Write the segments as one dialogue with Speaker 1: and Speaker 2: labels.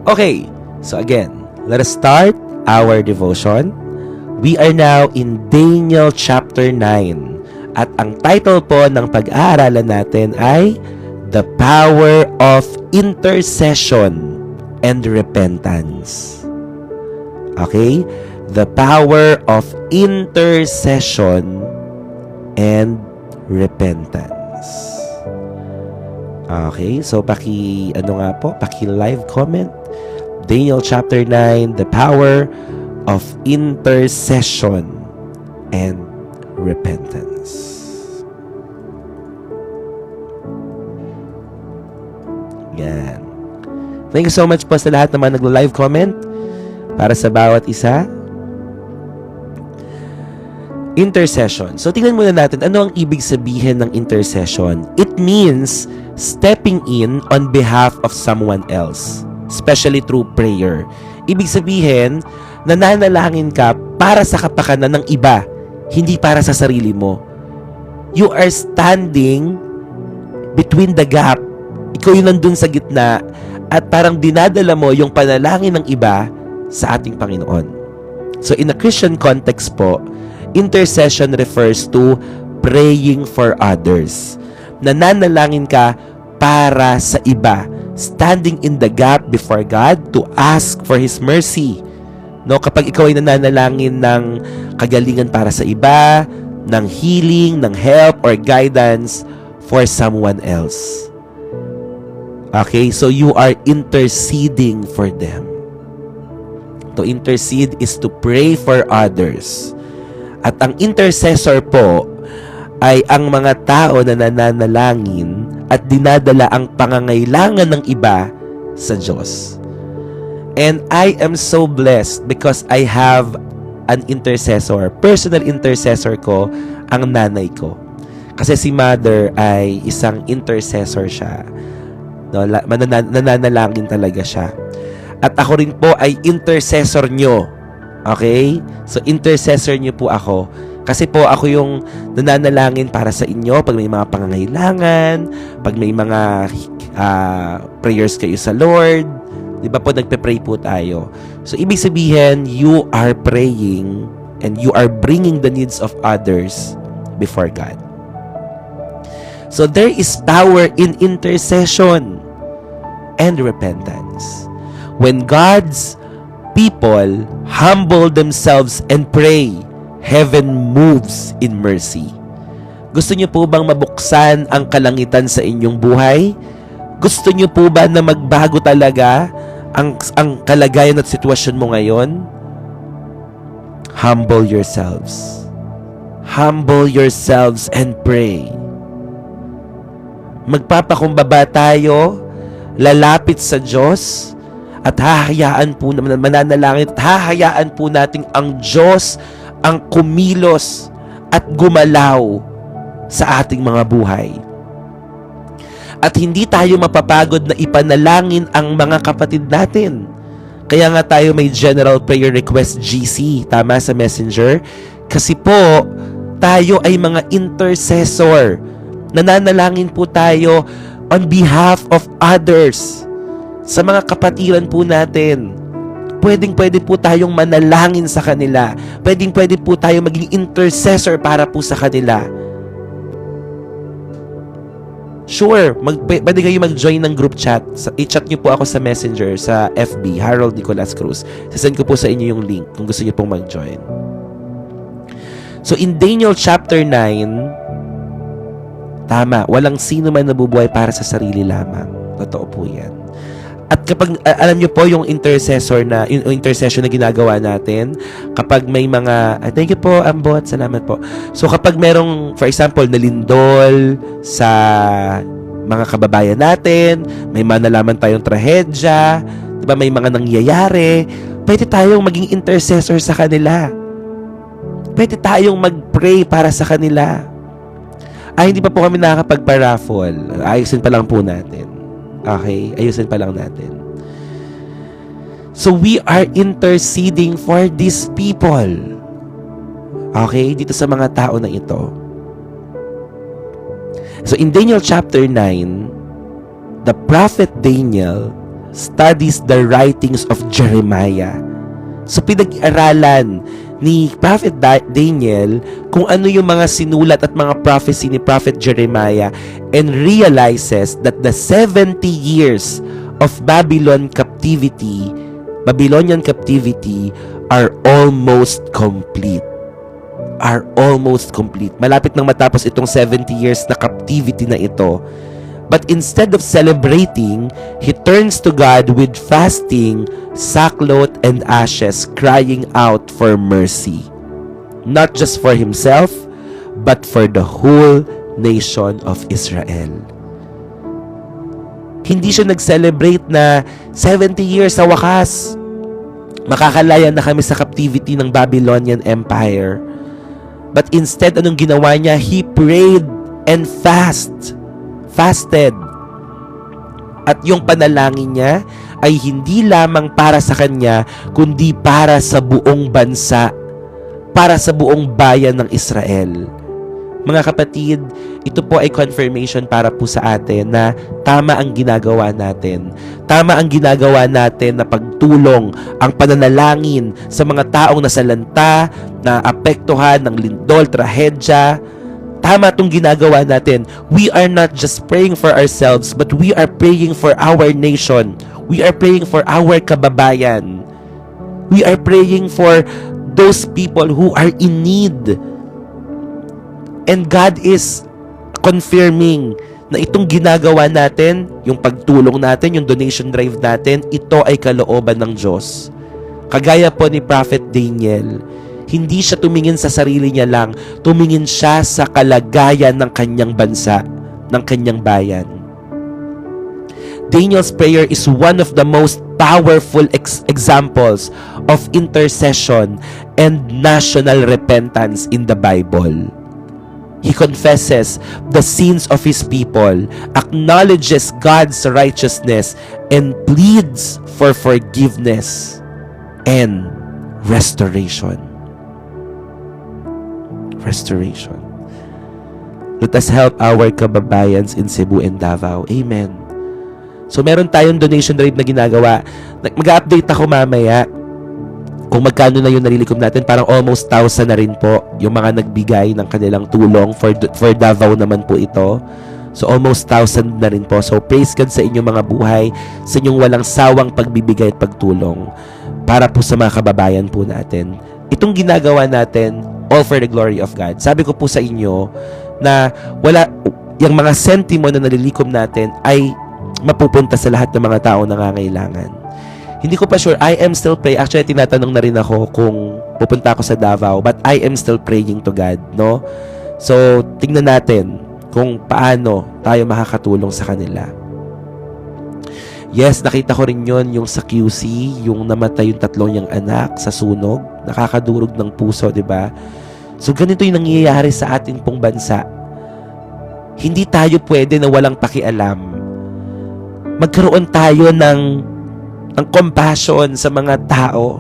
Speaker 1: Okay, so again, let us start our devotion. We are now in Daniel chapter 9. At ang title po ng pag-aaralan natin ay The Power of Intercession and Repentance. Okay? The Power of Intercession and Repentance. Okay, so paki-live comment. Daniel chapter 9, The Power of Intercession and Repentance. Yan. Thank you so much po sa lahat naman naglo-live comment para sa bawat isa. Intercession. So, tingnan muna natin ano ang ibig sabihin ng intercession. It means stepping in on behalf of someone else, especially through prayer. Ibig sabihin, nananalangin ka para sa kapakanan ng iba, hindi para sa sarili mo. You are standing between the gap. Ikaw yung nandun sa gitna at parang dinadala mo yung panalangin ng iba sa ating Panginoon. So, in a Christian context po, intercession refers to praying for others. Nananalangin ka para sa iba, standing in the gap before God to ask for His mercy. No, kapag ikaw ay nananalangin ng kagalingan para sa iba, ng healing, ng help or guidance for someone else. Okay, so you are interceding for them. To intercede is to pray for others. At ang intercessor po ay ang mga tao na nananalangin at dinadala ang pangangailangan ng iba sa Diyos. And I am so blessed because I have an intercessor. Personal intercessor ko ang nanay ko. Kasi si mother ay isang intercessor siya. No, nananalangin talaga siya. At ako rin po ay intercessor nyo. Okay? So, intercessor niyo po ako. Kasi po ako yung nananalangin para sa inyo pag may mga pangangailangan, pag may mga prayers kayo sa Lord. Di ba po, nagpe-pray po tayo. So, ibig sabihin, you are praying and you are bringing the needs of others before God. So, there is power in intercession and repentance. When God's people humble themselves and pray, heaven moves in mercy. Gusto niyo po bang mabuksan ang kalangitan sa inyong buhay? Gusto niyo po ba na magbago talaga ang kalagayan at sitwasyon mo ngayon? Humble yourselves. Humble yourselves and pray. Magpapakumbaba tayo, lalapit sa Diyos, at hahayaan po naman, mananalangin at hahayaan po natin ang Diyos ang kumilos at gumalaw sa ating mga buhay. At hindi tayo mapapagod na ipanalangin ang mga kapatid natin. Kaya nga tayo may General Prayer Request GC, tama, sa Messenger. Kasi po, tayo ay mga intercessor. Nananalangin po tayo on behalf of others. Sa mga kapatiran po natin, pwede po tayong manalangin sa kanila. Pwede po tayong maging intercessor para po sa kanila. Sure, pwede kayo mag-join ng group chat. I-chat nyo po ako sa Messenger, sa FB, Harold Nicolas Cruz. Sasend ko po sa inyo yung link kung gusto nyo pong mag-join. So, in Daniel chapter 9, tama, walang sino man nabubuhay para sa sarili lamang. Totoo po yan. At kapag, alam nyo po yung intercession na ginagawa natin, kapag may mga, thank you po, Ambot, salamat po. So kapag merong, for example, nalindol sa mga kababayan natin, may nalaman tayong trahedya, diba, may mga nangyayari, pwede tayong maging intercessor sa kanila. Pwede tayong mag-pray para sa kanila. Hindi pa po kami nakakapag-paraffle. Ayusin pa lang po natin. Okay, ayusin pa lang natin. So we are interceding for these people. Okay, dito sa mga tao na ito. So in Daniel chapter 9, the prophet Daniel studies the writings of Jeremiah. So pinag-aralan ni Prophet Daniel kung ano yung mga sinulat at mga prophecy ni Prophet Jeremiah and realizes that the 70 years of Babylonian captivity are almost complete. Malapit nang matapos itong 70 years na captivity na ito. But instead of celebrating, he turns to God with fasting, sackcloth, and ashes, crying out for mercy. Not just for himself, but for the whole nation of Israel. Hindi siya nag-celebrate na 70 years sa wakas, makakalaya na kami sa captivity ng Babylonian Empire. But instead, anong ginawa niya? He prayed and fasted. At yung panalangin niya ay hindi lamang para sa kanya, kundi para sa buong bansa, para sa buong bayan ng Israel. Mga kapatid, ito po ay confirmation para po sa atin na tama ang ginagawa natin. Tama ang ginagawa natin na pagtulong, ang pananalangin sa mga taong nasalanta, na apektuhan ng lindol, trahedya. Tama itong ginagawa natin. We are not just praying for ourselves, but we are praying for our nation. We are praying for our kababayan. We are praying for those people who are in need. And God is confirming na itong ginagawa natin, yung pagtulong natin, yung donation drive natin, ito ay kalooban ng Diyos. Kagaya po ni Prophet Daniel, hindi siya tumingin sa sarili niya lang, tumingin siya sa kalagayan ng kanyang bansa, ng kanyang bayan. Daniel's prayer is one of the most powerful examples of intercession and national repentance in the Bible. He confesses the sins of his people, acknowledges God's righteousness, and pleads for forgiveness and restoration. Let us help our kababayans in Cebu and Davao. Amen. So meron tayong donation drive na ginagawa. Mag-update ako mamaya kung magkano na yung nalilikom natin. Parang almost 1,000 na rin po yung mga nagbigay ng kanilang tulong. For Davao naman po ito. So almost 1,000 na rin po. So praise God sa inyong mga buhay, sa inyong walang sawang pagbibigay at pagtulong para po sa mga kababayan po natin. Itong ginagawa natin, all for the glory of God. Sabi ko po sa inyo na yung mga sentimo na nalilikom natin ay mapupunta sa lahat ng mga tao na nangangailangan. Hindi ko pa sure. I am still praying. Actually, tinatanong na rin ako kung pupunta ako sa Davao, but I am still praying to God, no? So, tingnan natin kung paano tayo makakatulong sa kanila. Yes, nakita ko rin yon, yung sa QC, yung namatay yung 3 niyang anak sa sunog. Nakakadurog ng puso, di ba? So, ganito yung nangyayari sa atin pong bansa. Hindi tayo pwede na walang pakialam. Magkaroon tayo ng compassion sa mga tao.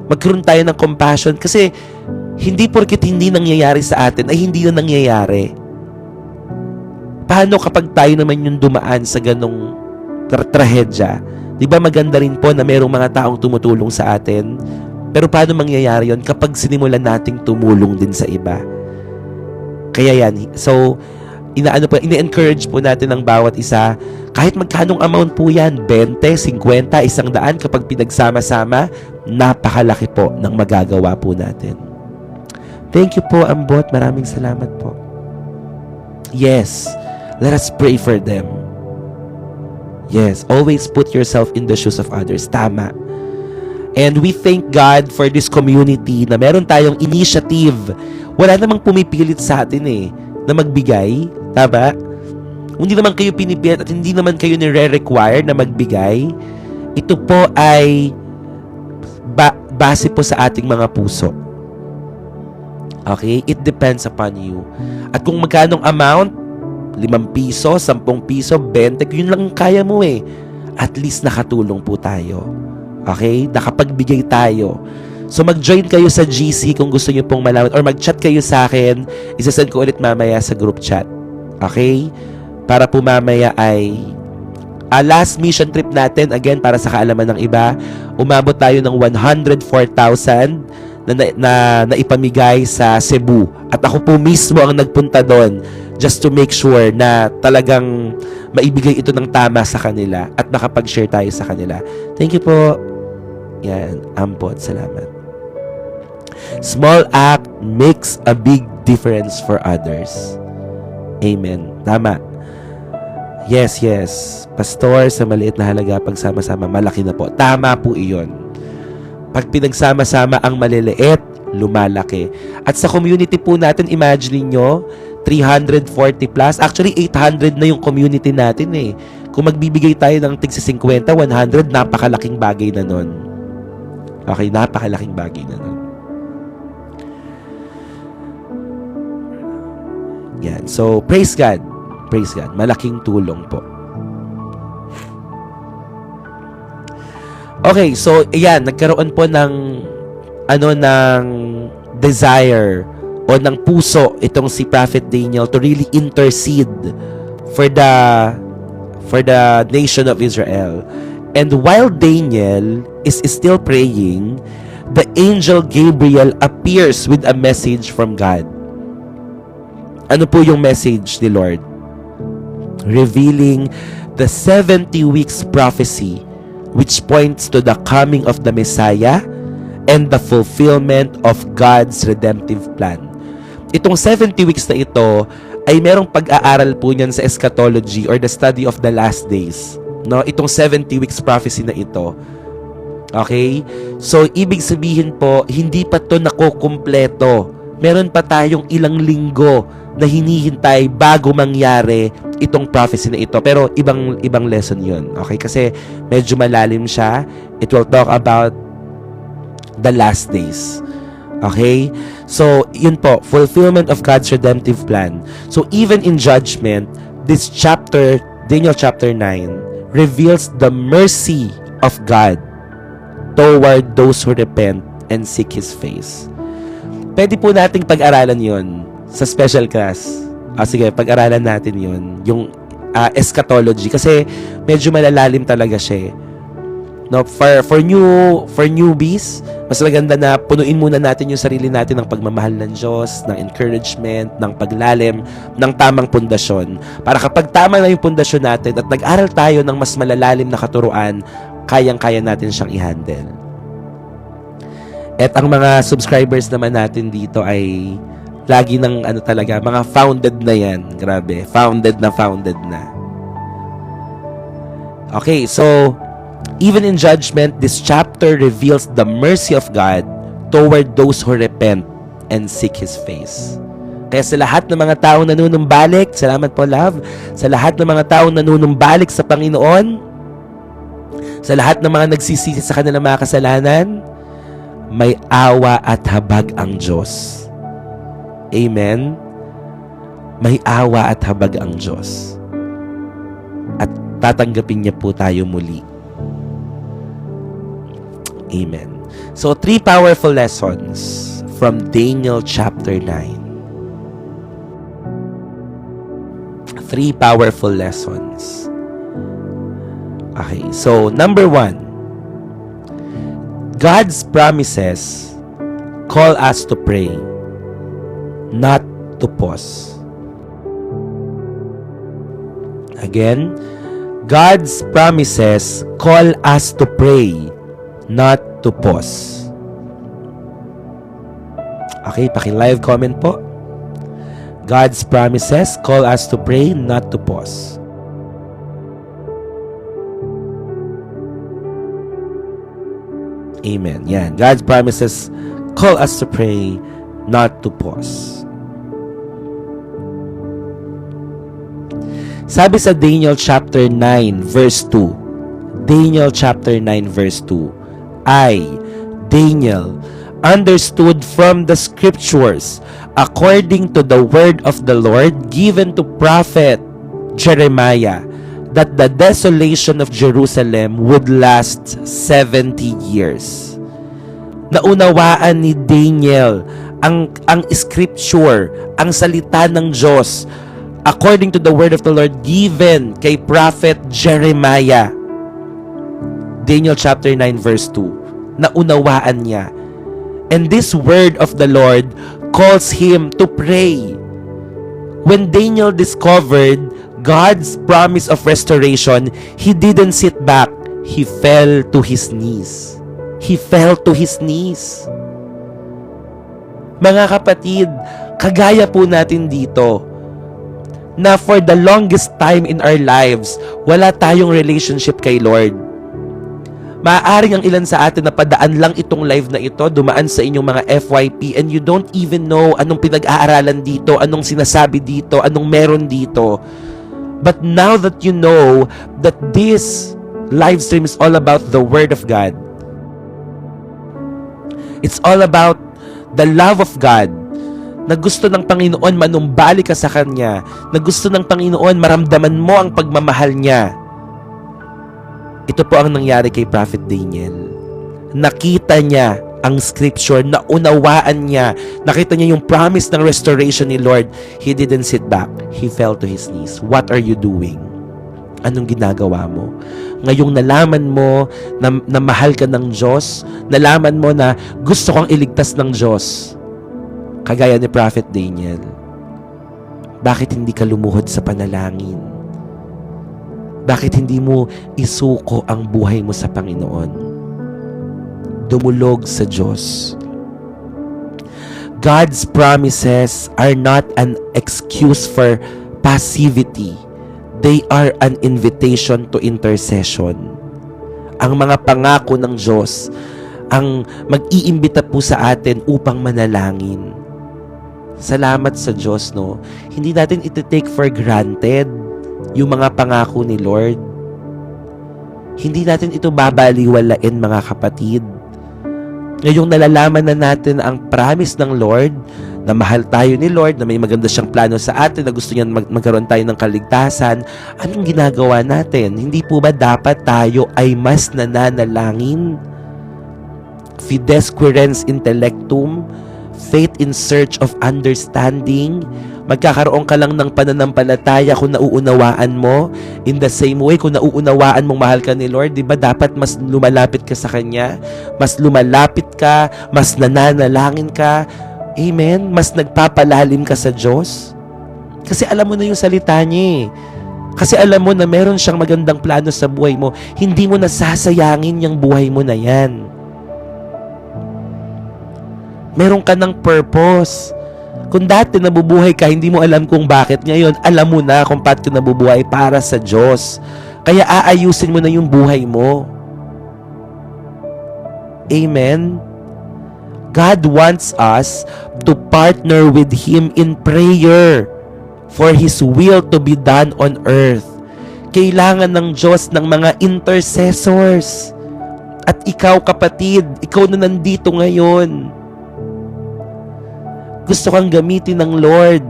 Speaker 1: Magkaroon tayo ng compassion kasi hindi porket hindi nangyayari sa atin ay hindi yun nangyayari. Paano kapag tayo naman yung dumaan sa ganong trahedya? Di ba maganda rin po na merong mga taong tumutulong sa atin? Pero paano mangyayari yon kapag sinimulan nating tumulong din sa iba? Kaya yan. So, ina-encourage po natin ang bawat isa. Kahit magkanong amount po yan, 20, 50, 100, kapag pinagsama-sama, napakalaki po ng magagawa po natin. Thank you po, Ambot. Maraming salamat po. Yes. Let us pray for them. Yes, always put yourself in the shoes of others. Tama. And we thank God for this community na meron tayong initiative. Wala namang pumipilit sa atin na magbigay. Tama? Hindi naman kayo pinipilit at hindi naman kayo nire-require na magbigay. Ito po ay base po sa ating mga puso. Okay? It depends upon you. At kung magkanong amount, 5 piso, 10 piso, 20, yun lang kaya mo At least nakatulong po tayo. Okay? Nakapagbigay tayo. So mag-join kayo sa GC kung gusto niyo pong malaman or mag-chat kayo sa akin. Isasend ko ulit mamaya sa group chat. Okay? Para po mamaya ay last mission trip natin, again, para sa kaalaman ng iba, umabot tayo ng 104,000 na ipamigay sa Cebu. At ako po mismo ang nagpunta doon just to make sure na talagang maibigay ito ng tama sa kanila at nakapag-share tayo sa kanila. Thank you po. Yan, ampon, salamat. Small act makes a big difference for others. Amen. Tama. Yes. Pastor, sa maliit na halaga, pagsama-sama, malaki na po. Tama po iyon. Pag pinagsama-sama ang maliliit, lumalaki. At sa community po natin, imagine nyo, 340 plus. Actually, 800 na yung community natin eh. Kung magbibigay tayo ng tig 50, 100, napakalaking bagay na nun. Okay, napakalaking bagay na nun. Yan. So, praise God. Praise God. Malaking tulong po. Okay, so, ayan, nagkaroon po ng desire o ng puso itong si Prophet Daniel to really intercede for the nation of Israel. And while Daniel is still praying, the angel Gabriel appears with a message from God. Ano po yung message ni Lord? Revealing the 70 weeks prophecy which points to the coming of the Messiah and the fulfillment of God's redemptive plan. Itong 70 weeks na ito ay merong pag-aaral po niyan sa eschatology or the study of the last days. No, itong 70 weeks prophecy na ito. Okay? So, ibig sabihin po, hindi pa to nakukumpleto. Meron pa tayong ilang linggo na hinihintay bago mangyari itong prophecy na ito. Pero ibang lesson yun. Okay? Kasi medyo malalim siya. It will talk about the last days. Okay? So, yun po. Fulfillment of God's redemptive plan. So, even in judgment, this chapter, Daniel chapter 9, reveals the mercy of God toward those who repent and seek His face. Pwede po nating pag-aralan yun sa special class. Sige, pag-aralan natin yun. Yung eschatology. Kasi medyo malalalim talaga siya. No, for newbies, mas maganda na punuin muna natin yung sarili natin ng pagmamahal ng Diyos, ng encouragement, ng paglalim, ng tamang pundasyon. Para kapag tama na yung pundasyon natin at nag-aral tayo ng mas malalalim na katuruan, kayang-kaya natin siyang i-handle. At ang mga subscribers naman natin dito ay lagi ng talaga, mga founded na yan. Grabe, founded na. Okay, so even in judgment, this chapter reveals the mercy of God toward those who repent and seek His face. Kaya sa lahat ng mga taong nanunumbalik, salamat po, love, sa lahat ng mga taong nanunumbalik sa Panginoon, sa lahat ng mga nagsisisi sa kanilang mga kasalanan, may awa at habag ang Diyos. Amen? May awa at habag ang Diyos. At tatanggapin niya po tayo muli. Amen. So, 3 powerful lessons from Daniel chapter 9. 3 powerful lessons. Okay, so number 1, God's promises call us to pray, not to pause. Again, God's promises call us to pray, not to pause. Okay, paki-live comment po. God's promises call us to pray, not to pause. Amen. Yan. God's promises call us to pray, not to pause. Sabi sa Daniel chapter 9 verse 2. Daniel chapter 9 verse 2. I, Daniel, understood from the scriptures according to the word of the Lord given to prophet Jeremiah that the desolation of Jerusalem would last 70 years. Naunawaan ni Daniel ang scripture, ang salita ng Diyos, according to the word of the Lord given kay Prophet Jeremiah. Daniel chapter 9 verse 2. Naunawaan niya. And this word of the Lord calls him to pray. When Daniel discovered God's promise of restoration, he didn't sit back. He fell to his knees. He fell to his knees. Mga kapatid, kagaya po natin dito, na for the longest time in our lives, wala tayong relationship kay Lord. Maaaring ang ilan sa atin na padaan lang itong live na ito, dumaan sa inyong mga FYP, and you don't even know anong pinag-aaralan dito, anong sinasabi dito, anong meron dito. But now that you know that this live stream is all about the Word of God, it's all about the love of God, na gusto ng Panginoon manumbalik ka sa Kanya, na gusto ng Panginoon maramdaman mo ang pagmamahal niya. Ito po ang nangyari kay Prophet Daniel. Nakita niya ang scripture, naunawaan niya, nakita niya yung promise ng restoration ni Lord. He didn't sit back. He fell to his knees. What are you doing? Anong ginagawa mo? Ngayong nalaman mo na mahal ka ng Diyos, nalaman mo na gusto kang iligtas ng Diyos, kagaya ni Prophet Daniel, bakit hindi ka lumuhod sa panalangin? Bakit hindi mo isuko ang buhay mo sa Panginoon? Dumulog sa Diyos. God's promises are not an excuse for passivity. They are an invitation to intercession. Ang mga pangako ng Diyos ang mag-iimbita po sa atin upang manalangin. Salamat sa Diyos, no? Hindi natin ito take for granted yung mga pangako ni Lord. Hindi natin ito babaliwalain, mga kapatid. Ngayong nalalaman na natin ang promise ng Lord, na mahal tayo ni Lord, na may maganda siyang plano sa atin, na gusto niya magkaroon tayo ng kaligtasan, anong ginagawa natin? Hindi po ba dapat tayo ay mas nananalangin? Fides querens intellectum, faith in search of understanding. Magkakaroon ka lang ng pananampalataya kung nauunawaan mo. In the same way, kung nauunawaan mong mahal ka ni Lord, di ba dapat mas lumalapit ka sa Kanya? Mas lumalapit ka, mas nananalangin ka. Amen? Mas nagpapalalim ka sa Diyos. Kasi alam mo na yung salita niya eh. Kasi alam mo na meron siyang magandang plano sa buhay mo. Hindi mo nasasayangin yung buhay mo na yan. Meron ka ng purpose. Kung dati nabubuhay ka, hindi mo alam kung bakit. Ngayon, alam mo na kung bakit ka nabubuhay, para sa Diyos. Kaya aayusin mo na yung buhay mo. Amen? God wants us to partner with Him in prayer for His will to be done on earth. Kailangan ng Diyos ng mga intercessors. At ikaw, kapatid, ikaw na nandito ngayon, gusto kang gamitin ng Lord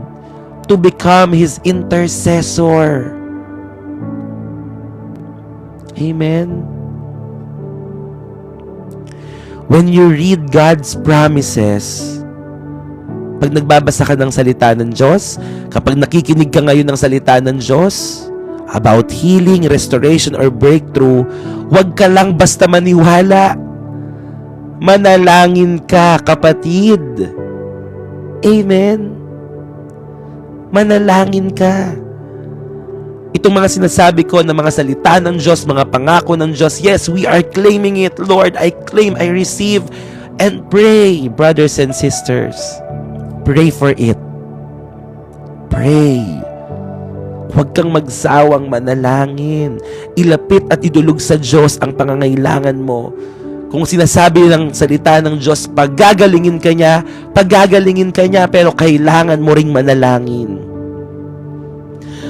Speaker 1: to become His intercessor. Amen? When you read God's promises, pag nagbabasa ka ng salita ng Diyos, kapag nakikinig ka ngayon ng salita ng Diyos about healing, restoration, or breakthrough, huwag ka lang basta maniwala. Manalangin ka, kapatid. Amen? Manalangin ka. Itong mga sinasabi ko na mga salita ng Diyos, mga pangako ng Diyos, yes, we are claiming it. Lord, I claim, I receive, and pray, brothers and sisters. Pray for it. Pray. Huwag kang magsawang manalangin. Ilapit at idulog sa Diyos ang pangangailangan mo. Kung sinasabi ng salita ng Diyos, pagagalingin ka niya, pero kailangan mo ring manalangin.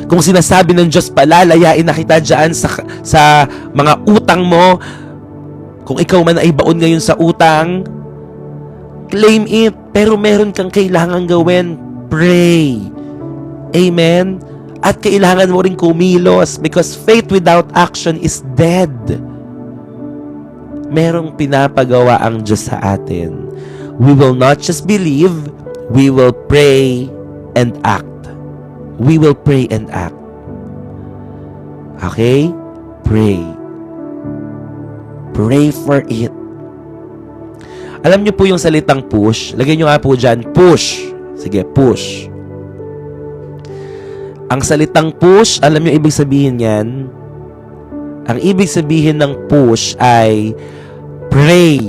Speaker 1: Kung sinasabi ng Diyos, palalayain na kita dyan sa mga utang mo, kung ikaw man ay baon ngayon sa utang, claim it, pero meron kang kailangan gawin, pray. Amen? At kailangan mo ring kumilos, because faith without action is dead. Merong pinapagawa ang Diyos sa atin. We will not just believe, we will pray and act. we will pray and act. Okay? Pray. Pray for it. Alam niyo po yung salitang push? Lagay niyo nga po dyan, push. Sige, push. Ang salitang push, alam niyo ibig sabihin yan? Ang ibig sabihin ng push ay pray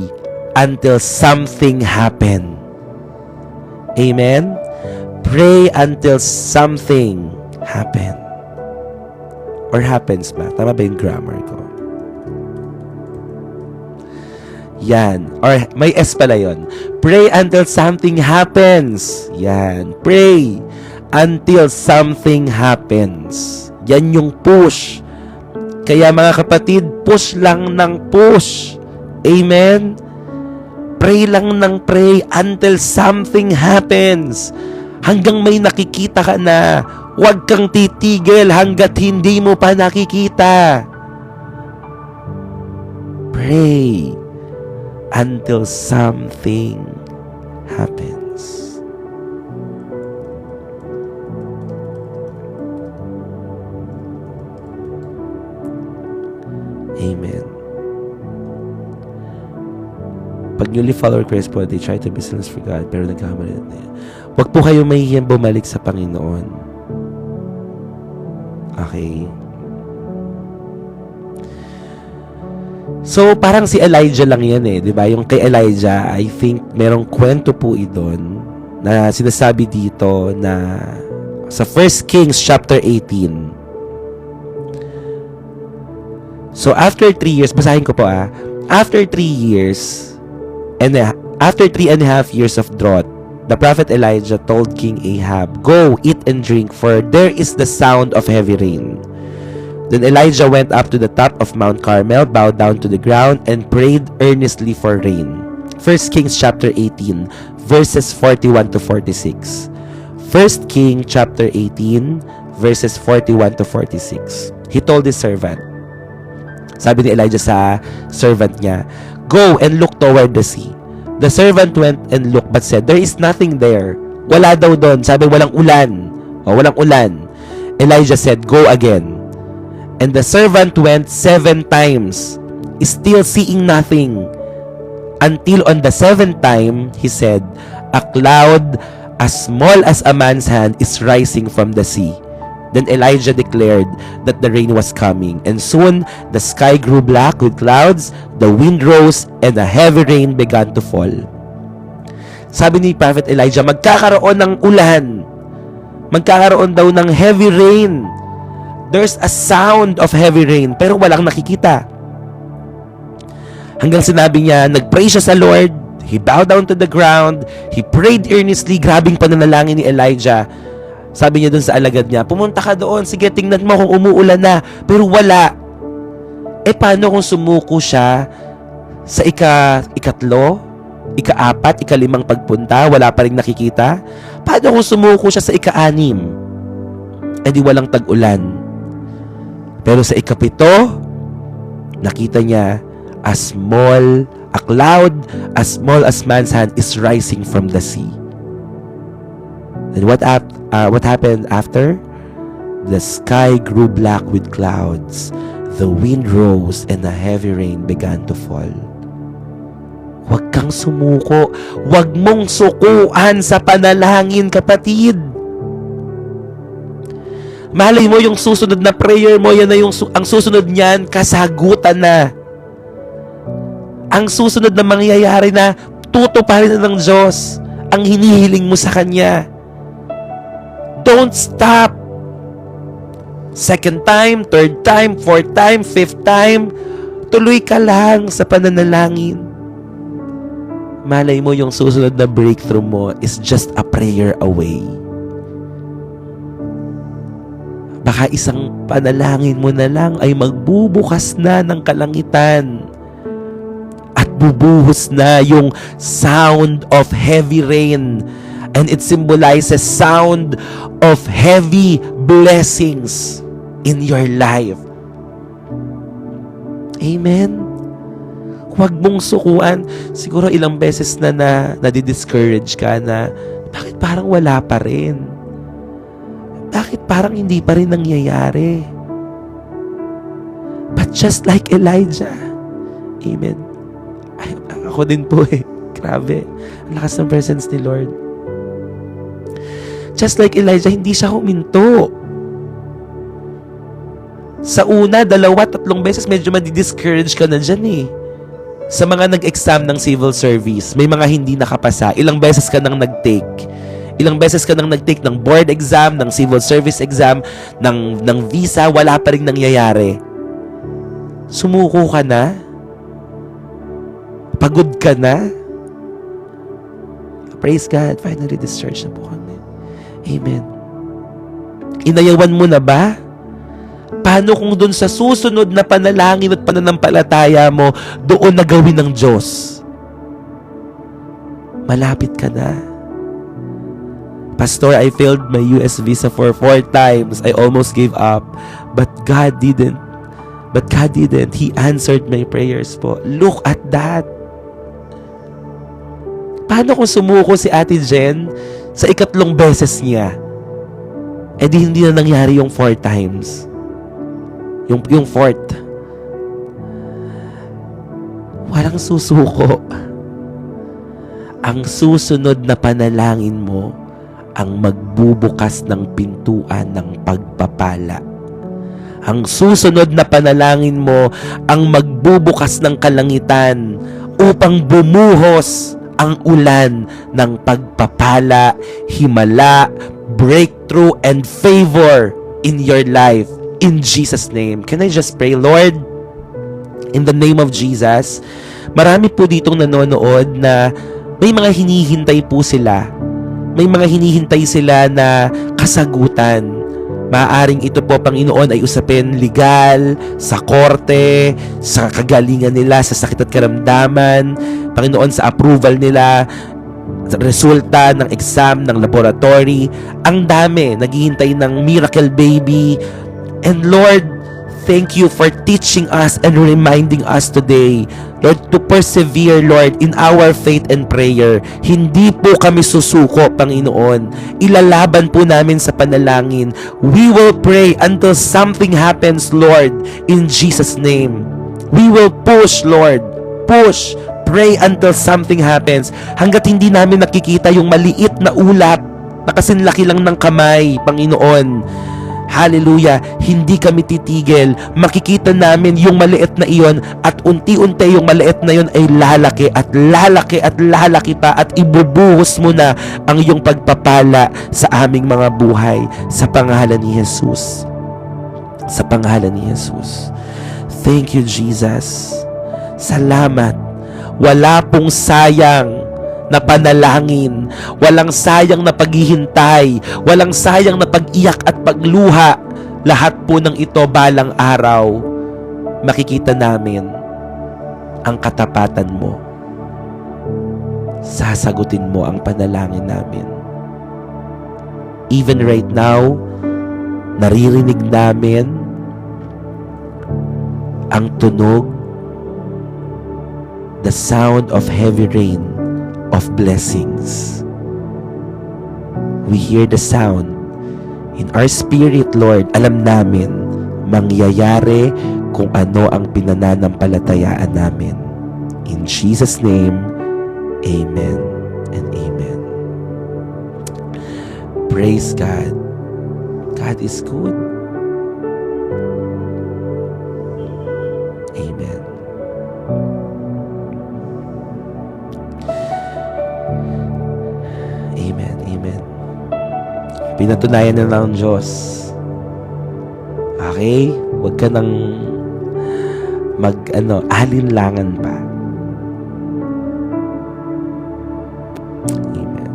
Speaker 1: until something happen. Amen? Pray until something happen. Or happens ba? Tama ba yung grammar ko? Yan. Or may S pala yun. Pray until something happens. Yan. Pray until something happens. Yan yung push. Kaya mga kapatid, push lang ng push. Amen? Pray lang ng pray until something happens. Hanggang may nakikita ka na. Huwag kang titigil hanggat hindi mo pa nakikita. Pray until something happens. Amen. Pag newly follower Christ po, they try to be sinless for God, pero nagkakamali na yan. Huwag po kayo mahihiyang bumalik sa Panginoon. Okay? So, parang si Elijah lang yan eh, di ba? Yung kay Elijah, I think merong kwento po idon na sinasabi dito na sa 1 Kings chapter 18. So, after 3 years, basahin ko po after 3 years, after 3.5 years of drought, the prophet Elijah told King Ahab, "Go, eat and drink, for there is the sound of heavy rain." Then Elijah went up to the top of Mount Carmel, bowed down to the ground, and prayed earnestly for rain. 1 Kings chapter 18, verses 41 to 46. 1 King chapter 18, verses 41 to 46. He told his servant, sabi ni Elijah sa servant niya, "Go and look toward the sea." The servant went and looked but said, "There is nothing there." Wala daw doon. Sabi, walang ulan. Walang ulan. Elijah said, "Go again." And the servant went 7 times, still seeing nothing. Until on the 7th time, he said, "A cloud as small as a man's hand is rising from the sea." Then Elijah declared that the rain was coming. And soon, the sky grew black with clouds, the wind rose, and a heavy rain began to fall. Sabi ni Prophet Elijah, magkakaroon ng ulan. Magkakaroon daw ng heavy rain. There's a sound of heavy rain, pero walang nakikita. Hanggang sinabi niya, nag-pray siya sa Lord, he bowed down to the ground, he prayed earnestly, grabing pananalangin ni Elijah. Sabi niya dun sa alagad niya, pumunta ka doon, sige tingnan mo kung umuulan na, pero wala. Paano kung sumuko siya sa ikatlo, ika-4, ika-5 pagpunta, wala pa rin nakikita? Paano kung sumuko siya sa ika-6? Di walang tag-ulan. Pero sa ika-7, nakita niya, a cloud as small as man's hand is rising from the sea. And what happened after? The sky grew black with clouds. The wind rose and a heavy rain began to fall. Huwag kang sumuko. Huwag mong sukuan sa panalangin, kapatid. Malay mo yung susunod na prayer mo, yan na ang susunod niyan, kasagutan na. Ang susunod na mangyayari na, tutuparin na ng Diyos ang hinihiling mo sa Kanya. Don't stop. 2nd time, 3rd time, 4th time, 5th time, tuloy ka lang sa pananalangin. Malay mo yung susunod na breakthrough mo is just a prayer away. Baka isang panalangin mo na lang ay magbubukas na ng kalangitan at bubuhos na yung sound of heavy rain. And it symbolizes sound of heavy blessings in your life. Amen? Huwag mong sukuan. Siguro ilang beses na nadi-discourage ka na, bakit parang wala pa rin? bakit parang hindi pa rin nangyayari? But just like Elijah, amen. Ay, ako din po grabe, ang lakas ng presence ni Lord. Just like Elijah, hindi siya huminto. Sa una, 2, 3 beses, medyo madi-discourage ka na dyan Sa mga nag-exam ng civil service, may mga hindi nakapasa. Ilang beses ka nang nag-take. Ilang beses ka nang nag-take ng board exam, ng civil service exam, ng visa, wala pa rin nangyayari. Sumuko ka na? Pagod ka na? Praise God, finally discharged na po kami. Amen. Inayawan mo na ba? Paano kung dun sa susunod na panalangin at pananampalataya mo, doon na gawin ng Diyos? Malapit ka na. Pastor, I failed my US visa for 4 times. I almost gave up. But God didn't. He answered my prayers po. Look at that. Paano kung sumuko si Ate Jen sa 3 beses niya? Di hindi na nangyari yung 4 times. Yung 4th. Walang susuko. Ang susunod na panalangin mo ang magbubukas ng pintuan ng pagpapala. Ang susunod na panalangin mo ang magbubukas ng kalangitan upang bumuhos ang ulan ng pagpapala, himala, breakthrough, and favor in your life. In Jesus' name. Can I just pray, Lord? In the name of Jesus, marami po ditong nanonood na may mga hinihintay po sila. May mga hinihintay sila na kasagutan. Maaaring ito po, Panginoon, ay usapin legal, sa korte, sa kagalingan nila, sa sakit at karamdaman, Panginoon, sa approval nila, sa resulta ng exam, ng laboratory. Ang dami, naghihintay ng miracle baby. And Lord, thank you for teaching us and reminding us today, Lord, to persevere, Lord, in our faith and prayer. Hindi po kami susuko, Panginoon. Ilalaban po namin sa panalangin. We will pray until something happens, Lord, in Jesus' name. We will push, Lord. Push. Pray until something happens. Hanggat hindi namin nakikita yung maliit na ulap na kasinlaki lang ng kamay, Panginoon. Hallelujah, hindi kami titigil. Makikita namin yung maliit na iyon at unti-unti yung maliit na iyon ay lalaki at lalaki at lalaki pa at ibubuhos mo na ang iyong pagpapala sa aming mga buhay sa pangalan ni Jesus. Sa pangalan ni Jesus. Thank you, Jesus. Salamat. Wala pong sayang na panalangin, walang sayang na paghihintay, walang sayang na pag-iyak at pagluha. Lahat po ng ito balang araw, makikita namin ang katapatan mo. Sasagutin mo ang panalangin namin. Even right now, naririnig namin ang tunog, the sound of heavy rain, of blessings. We hear the sound. In our spirit, Lord, alam namin mangyayari kung ano ang pinananampalatayaan namin. In Jesus' name, amen and amen. Praise God. God is good. Amen. Amen, amen. Pinatunayan na ng Diyos. Okay? Huwag ka nang alinlangan pa. Amen.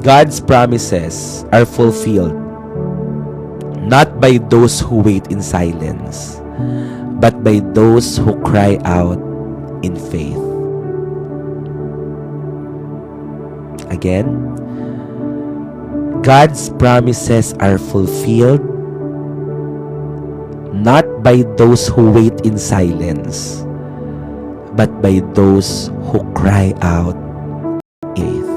Speaker 1: God's promises are fulfilled not by those who wait in silence, but by those who cry out in faith. Again, God's promises are fulfilled not by those who wait in silence, but by those who cry out faith.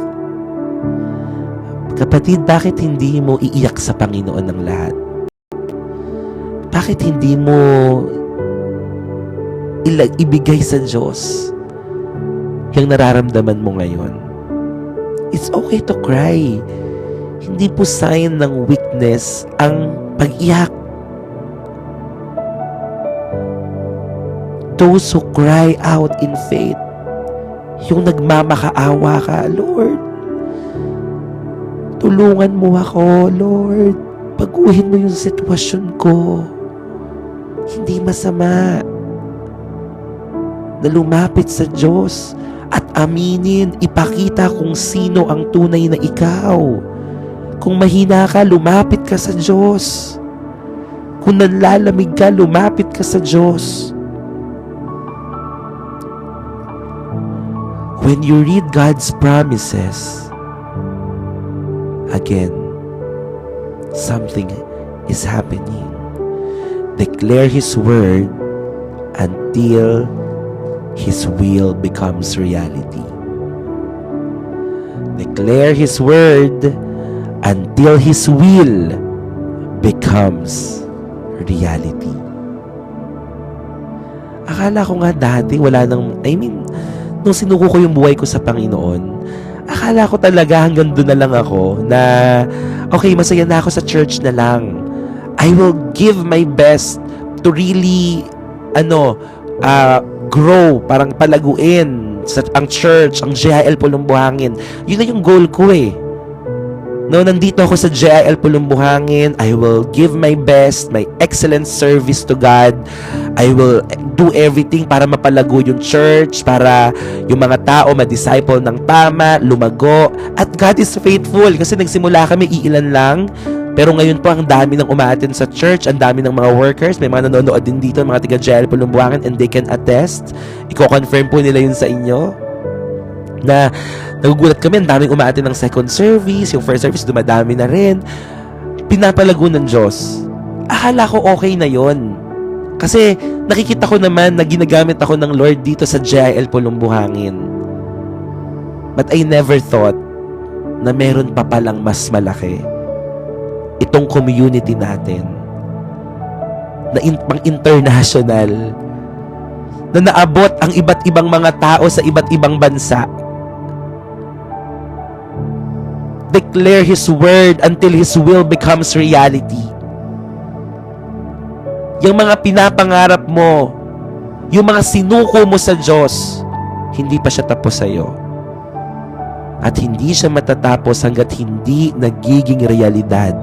Speaker 1: Kapatid, bakit hindi mo iiyak sa Panginoon ng lahat? Bakit hindi mo ibigay sa Diyos yung nararamdaman mo ngayon? It's okay to cry. Hindi po sign ng weakness ang pag-iyak. Those who cry out in faith, yung nagmamakaawa ka, Lord, tulungan mo ako, Lord. Baguhin mo yung sitwasyon ko. Hindi masama na lumapit sa Diyos at aminin, ipakita kung sino ang tunay na ikaw. Kung mahina ka, lumapit ka sa Diyos. Kung nanlalamig ka, lumapit ka sa Diyos. When you read God's promises, again, something is happening. Declare His word until His will becomes reality. Declare His word until His will becomes reality. Akala ko nga dati nung sinuko ko yung buhay ko sa Panginoon, akala ko talaga hanggang doon na lang ako na okay, masaya na ako sa church na lang. I will give my best to really grow, parang palaguin ang church, ang JIL Pulumbuhangin. Yun na yung goal ko eh. No, nandito ako sa JIL Pulumbuhangin, I will give my best, my excellent service to God. I will do everything para mapalago yung church, para yung mga tao ma-disciple ng tama, lumago. At God is faithful kasi nagsimula kami iilan lang. Pero ngayon po, ang dami ng umaattend sa church, ang dami ng mga workers, may mga nanonood din dito, mga taga-JIL Pulumbuhangin, and they can attest. Iko-confirm po nila yun sa inyo. Na nagugulat kami, ang daming umaattend ng second service, yung first service, dumadami na rin. Pinapalago ng Diyos. Akala ko okay na yon. Kasi nakikita ko naman na ginagamit ako ng Lord dito sa JIL Pulumbuhangin. But I never thought na meron pa palang mas malaki itong community natin na pang-international, na naabot ang iba't ibang mga tao sa iba't ibang bansa. Declare His word until His will becomes reality. Yung mga pinapangarap mo, yung mga sinuko mo sa Diyos, hindi pa siya tapos sa'yo. At hindi siya matatapos hanggat hindi nagiging realidad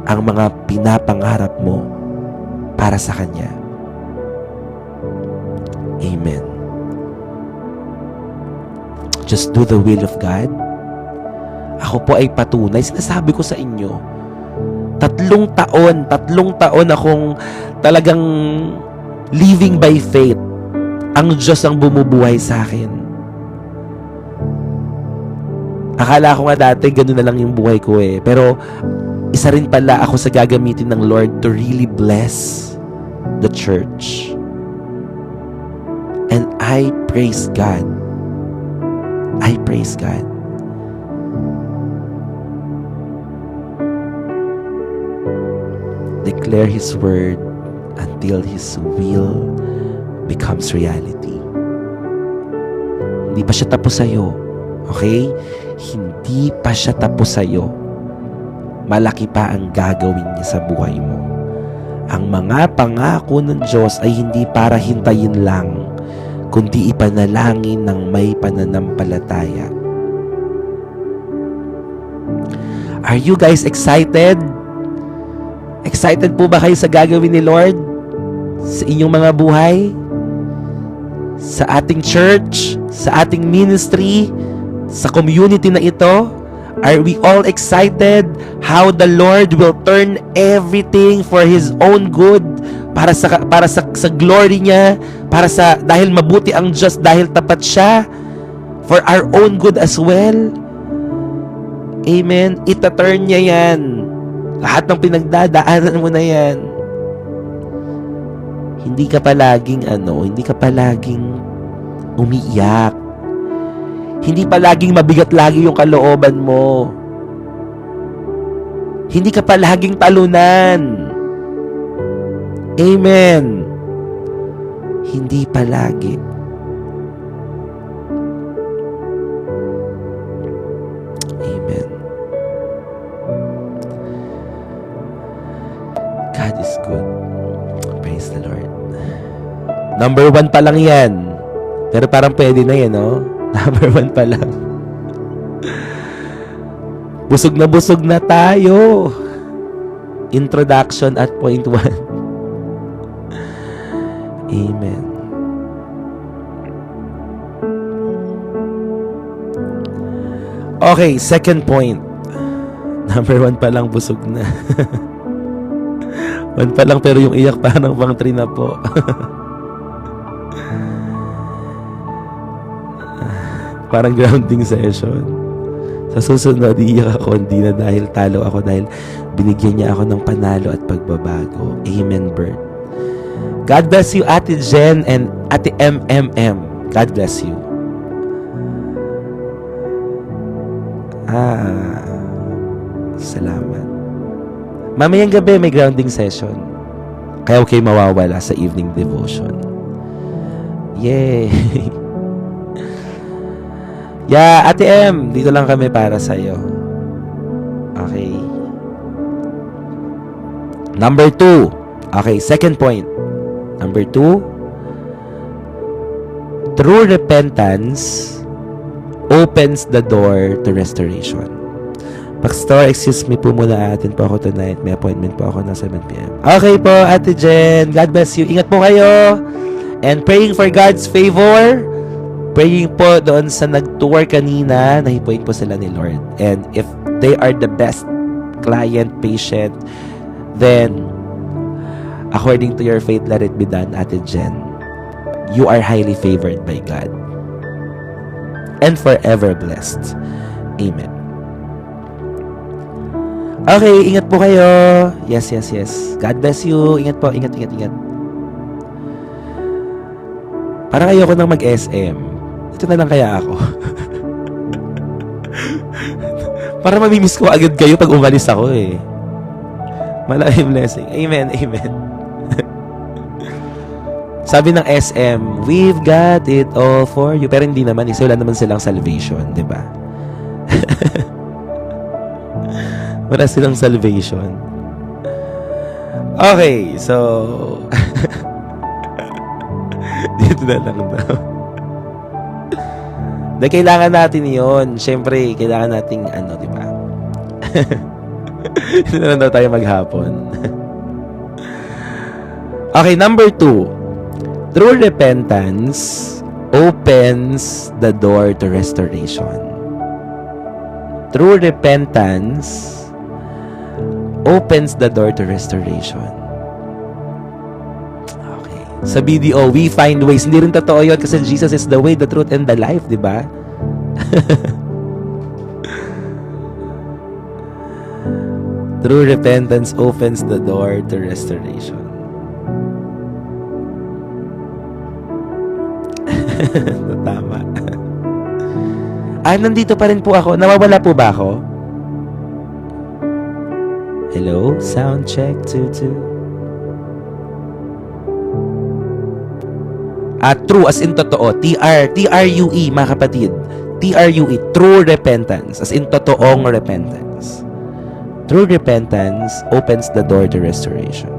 Speaker 1: ang mga pinapangarap mo para sa Kanya. Amen. Just do the will of God. Ako po ay patunay. Sinasabi ko sa inyo, 3 taon akong talagang living by faith. Ang Diyos ang bumubuhay sa akin. Akala ko nga dati ganun na lang yung buhay ko eh. Pero isa rin pala ako sa gagamitin ng Lord to really bless the church. And I praise God. I praise God. Declare His word until His will becomes reality. Hindi pa siya tapos sa'yo. Okay? Hindi pa siya tapos sa'yo. Malaki pa ang gagawin niya sa buhay mo. Ang mga pangako ng Diyos ay hindi para hintayin lang, kundi ipanalangin ng may pananampalataya. Are you guys excited? Excited po ba kayo sa gagawin ni Lord sa inyong mga buhay? Sa ating church? Sa ating ministry? Sa community na ito? Are we all excited how the Lord will turn everything for His own good, para sa glory niya, dahil mabuti ang Diyos, dahil tapat siya, for our own good as well? Amen. Ita-turn niya yan. Lahat ng pinagdadaanan mo na yan, Hindi ka palaging hindi ka palaging umiiyak. Hindi palaging mabigat lagi yung kalooban mo. Hindi ka palaging talunan. Amen. Hindi palagi. Amen. God is good. Praise the Lord. Number 1 pa lang yan. Pero parang pwede na yan, no? Number 1 pa lang. Busog na tayo. Introduction at point 1. Amen. Okay, second point. Number 1 pa lang, busog na. 1 pa lang, pero yung iyak parang pang 3 na po. Parang grounding session. Sa susunod, iiyak ako, hindi na dahil talo ako, dahil binigyan niya ako ng panalo at pagbabago. Amen, Bert. God bless you, Ate Jen and Ate MMM. God bless you. Salamat. Mamayang gabi may grounding session. Kaya okay mawawala sa evening devotion. Yay! Yeah, Ate M, dito lang kami para sa'yo. Okay. Number 2. Okay, second point. Number 2. True repentance opens the door to restoration. Pastor, excuse me po muna, atin po ako tonight. May appointment po ako ng 7 p.m. Okay po, Ate Jen. God bless you. Ingat po kayo. And praying for God's favor. Praying po doon sa nag-tour kanina, nahipuin po sila ni Lord. And if they are the best client, patient, then according to your faith, let it be done, Ate Jen. You are highly favored by God. And forever blessed. Amen. Okay, ingat po kayo. Yes. God bless you. Ingat po, ingat. Parang ayoko nang mag-SM. Ito na lang kaya ako. Para mamimiss ko agad kayo pag umalis ako eh. Malaking blessing. Amen. Sabi ng SM, we've got it all for you. Pero hindi naman, isa wala naman silang salvation, di ba? Wala silang salvation. Okay, so dito na lang daw. Dahil kailangan natin yun. Siyempre, kailangan nating di ba? Dito na lang daw tayo maghapon. Okay, number 2. True repentance opens the door to restoration. True repentance opens the door to restoration. Okay. Sa BDO, we find ways. Hindi rin totoo yun kasi Jesus is the way, the truth, and the life, di ba? True repentance opens the door to restoration. Tama. Nandito pa rin po ako. Nawawala po ba ako? Hello? Sound check 2. True as in totoo. T-R-U-E, mga kapatid. T-R-U-E, true repentance. As in totoong repentance. True repentance opens the door to restoration.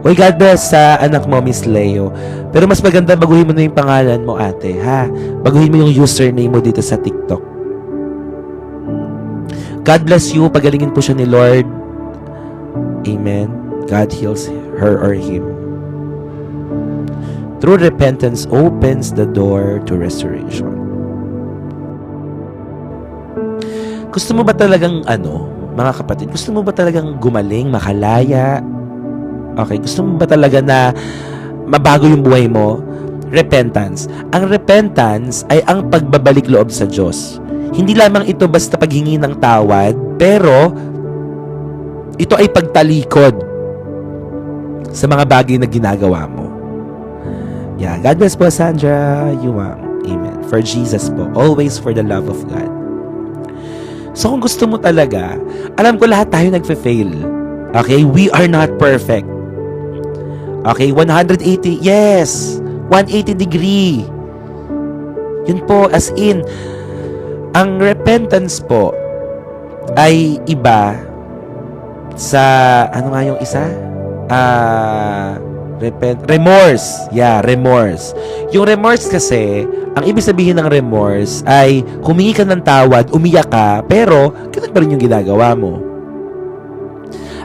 Speaker 1: Uy, God bless sa anak mo, Miss Leo. Pero mas maganda, baguhin mo na yung pangalan mo, ate, ha? Baguhin mo yung username mo dito sa TikTok. God bless you. Pagalingin po siya ni Lord. Amen. God heals her or him. True repentance opens the door to restoration. Gusto mo ba talagang mga kapatid, gusto mo ba talagang gumaling, makalaya? Okay, gusto mo ba talaga na mabago yung buhay mo? Repentance. Ang repentance ay ang pagbabalik loob sa Diyos. Hindi lamang ito basta paghingi ng tawad, pero ito ay pagtalikod sa mga bagay na ginagawa mo. Yeah, God bless po, Sandra Yuang. Amen. For Jesus po. Always for the love of God. So kung gusto mo talaga, alam ko lahat tayo nagfe-fail. Okay? We are not perfect. Okay? 180, yes! 180 degree. Yun po, as in, ang repentance po ay iba sa, ano nga yung isa? Remorse. Yeah, remorse. Yung remorse kasi, ang ibig sabihin ng remorse ay humingi ka ng tawad, umiyak ka, pero ganun pa rin yung ginagawa mo.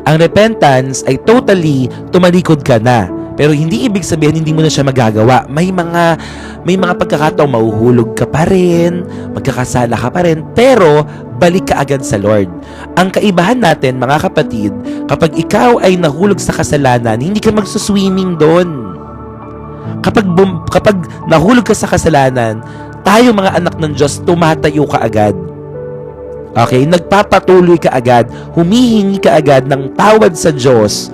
Speaker 1: Ang repentance ay totally tumalikod ka na. Pero hindi ibig sabihin hindi mo na siya magagawa. May mga pagkakataong mahuhulog ka pa rin, magkakasala ka pa rin, pero balik ka agad sa Lord. Ang kaibahan natin, mga kapatid, kapag ikaw ay nahulog sa kasalanan, hindi ka magsuswimming doon. Kapag nahulog ka sa kasalanan, tayo mga anak ng Diyos, tumatayo ka agad. Okay? Nagpapatuloy ka agad, humihingi ka agad ng tawad sa Diyos,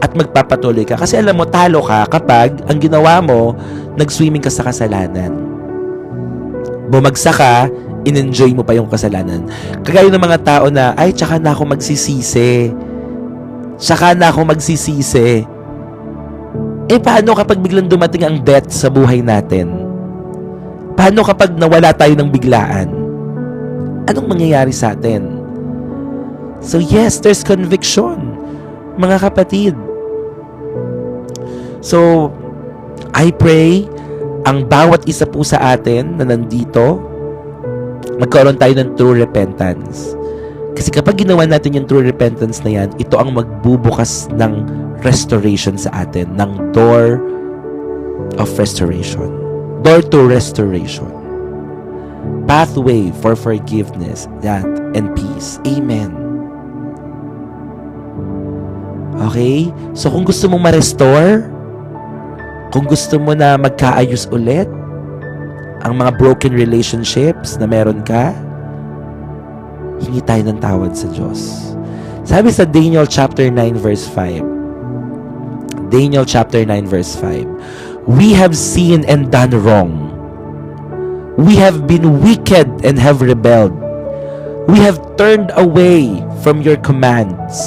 Speaker 1: at magpapatuloy ka. Kasi alam mo, talo ka kapag ang ginawa mo, nag-swimming ka sa kasalanan. Bumagsak ka, in-enjoy mo pa yung kasalanan. Kagaya ng mga tao na, ay, tsaka na ako magsisisi. Tsaka na ako magsisisi. Eh, paano kapag biglang dumating ang death sa buhay natin? Paano kapag nawala tayo ng biglaan? Anong mangyayari sa atin? So yes, there's conviction, mga kapatid. So, I pray, ang bawat isa po sa atin na nandito, magkaroon tayo ng true repentance. Kasi kapag ginawa natin yung true repentance na yan, ito ang magbubukas ng restoration sa atin, ng door of restoration. Door to restoration. Pathway for forgiveness and peace. Amen. Okay? So kung gusto mong ma-restore, kung gusto mo na magkaayos ulit ang mga broken relationships na meron ka, hingi tayo ng tawad sa Diyos. Sabi sa Daniel chapter 9 verse 5. Daniel chapter 9 verse 5. We have sinned and done wrong. We have been wicked and have rebelled. We have turned away from your commands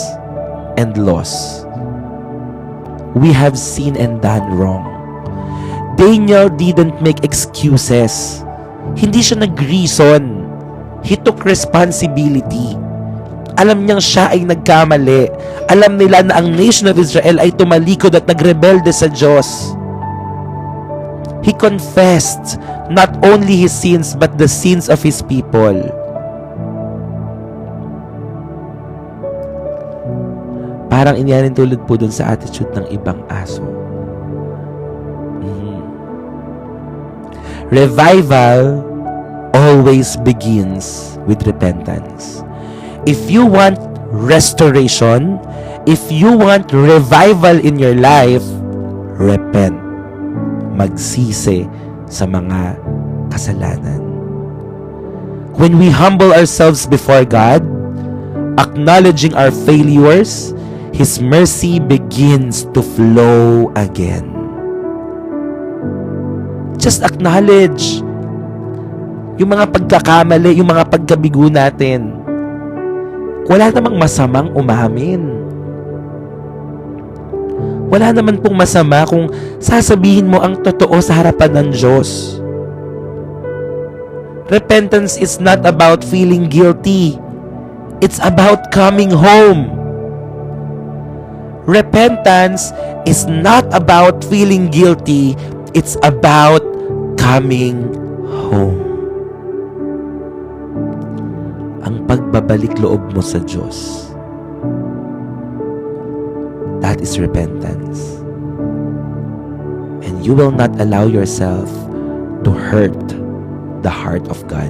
Speaker 1: and laws. We have sinned and done wrong. Daniel didn't make excuses. Hindi siya nag-reason. He took responsibility. Alam niyang siya ay nagkamali. Alam nila na ang nation of Israel ay tumalikod at nagrebelde sa Diyos. He confessed not only his sins but the sins of his people. Parang inyanin tulad po dun sa attitude ng ibang aso. Revival always begins with repentance. If you want restoration, if you want revival in your life, repent. Magsisi sa mga kasalanan. When we humble ourselves before God, acknowledging our failures, His mercy begins to flow again. Just acknowledge yung mga pagkakamali, yung mga pagkabigo natin. Wala namang masamang umamin. Wala naman pong masama kung sasabihin mo ang totoo sa harapan ng Diyos. Repentance is not about feeling guilty. It's about coming home. Repentance is not about feeling guilty. It's about coming home. Ang pagbabalik loob mo sa Diyos. That is repentance. And you will not allow yourself to hurt the heart of God.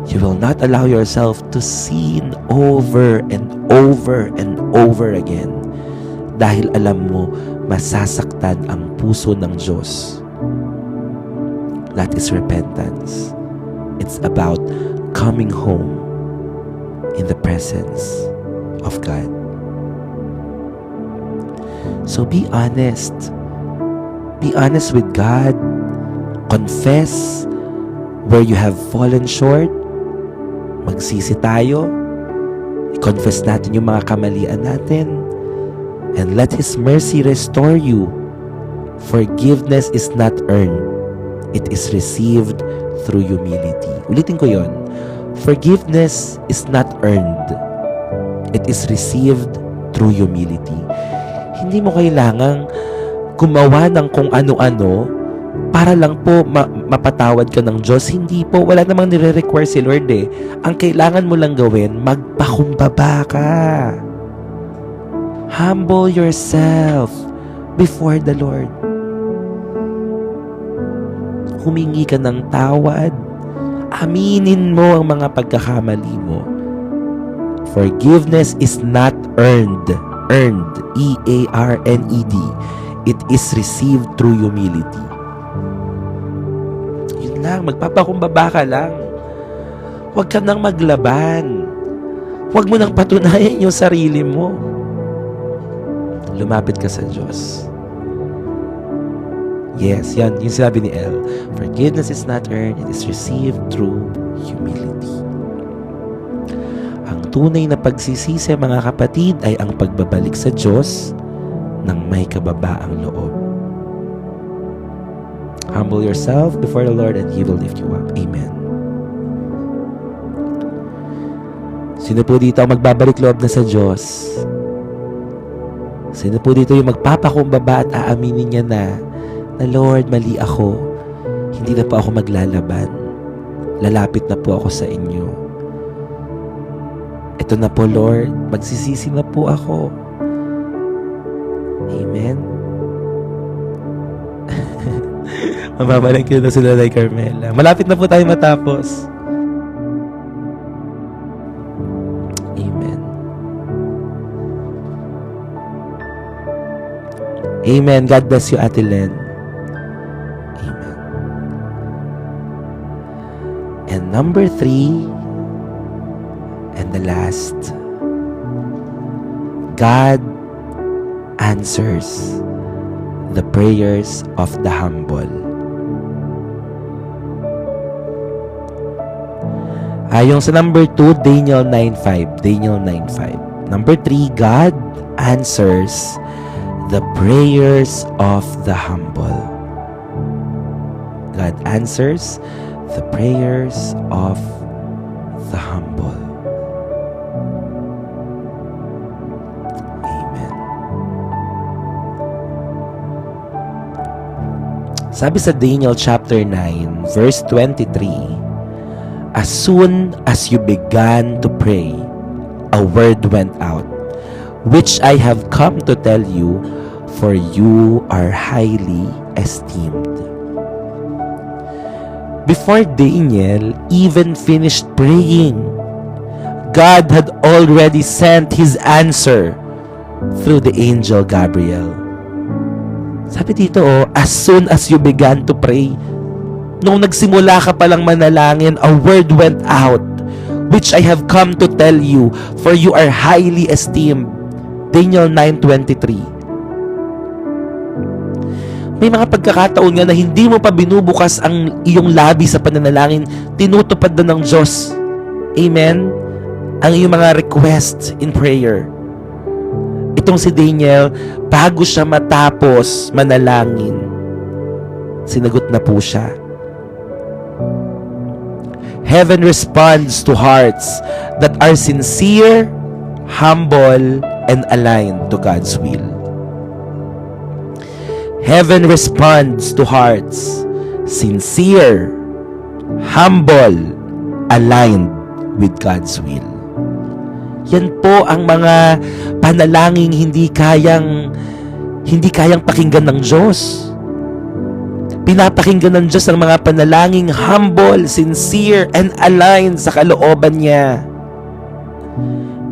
Speaker 1: You will not allow yourself to sin over and over and over again. Dahil alam mo, masasaktan ang puso ng Diyos. That is repentance. It's about coming home in the presence of God. So be honest. Be honest with God. Confess where you have fallen short. Magsisi tayo. I-confess natin yung mga kamalian natin. And let His mercy restore you. Forgiveness is not earned. It is received through humility. Ulitin ko yon. Forgiveness is not earned. It is received through humility. Hindi mo kailangang gumawa ng kung ano-ano para lang po mapatawad ka ng Diyos. Hindi po. Wala namang nire-require si Lord eh. Ang kailangan mo lang gawin, magpakumbaba ka. Humble yourself before the Lord. Humingi ka ng tawad. Aminin mo ang mga pagkakamali mo. Forgiveness is not earned. Earned. E-A-R-N-E-D. It is received through humility. Yun lang. Magpapakumbaba ka lang. Huwag ka nang maglaban. Huwag mo nang patunayan yung sarili mo. Lumapit ka sa Diyos. Yes, yan. Yung sinabi ni Elle. Forgiveness is not earned. It is received through humility. Ang tunay na pagsisisi, mga kapatid, ay ang pagbabalik sa Diyos ng may kababaang loob. Humble yourself before the Lord and He will lift you up. Amen. Sino po dito ang magbabalik loob na sa Diyos? Sino po dito yung magpapakumbaba at aaminin niya na Lord, mali ako. Hindi na po ako maglalaban. Lalapit na po ako sa inyo. Ito na po, Lord. Magsisisi na po ako. Amen. Mababalik yun na sila like Carmela. Malapit na po tayo matapos. Amen. God bless you, Ate Len. Amen. And number 3, and the last, God answers the prayers of the humble. Yung sa number 2, Daniel 9:5. Daniel 9:5. Number 3, God answers the prayers of the humble. God answers the prayers of the humble. Amen. Sabi sa Daniel chapter 9, verse 23, as soon as you began to pray, a word went out, which I have come to tell you, for you are highly esteemed. Before Daniel even finished praying, God had already sent His answer through the angel Gabriel. Sabi dito, as soon as you began to pray, nung nagsimula ka palang manalangin, a word went out, which I have come to tell you, for you are highly esteemed. Daniel 9:23. May mga pagkakataon nga na hindi mo pa binubukas ang iyong labi sa pananalangin, tinutupad na ng Diyos. Amen? Ang iyong mga requests in prayer. Itong si Daniel, bago siya matapos manalangin, sinagot na po siya. Heaven responds to hearts that are sincere, humble, and aligned to God's will. Heaven responds to hearts sincere, humble, aligned with God's will. Yan po ang mga panalangin hindi kayang pakinggan ng Diyos. Pinapakinggan ng Diyos ang mga panalangin humble, sincere, and aligned sa kalooban niya.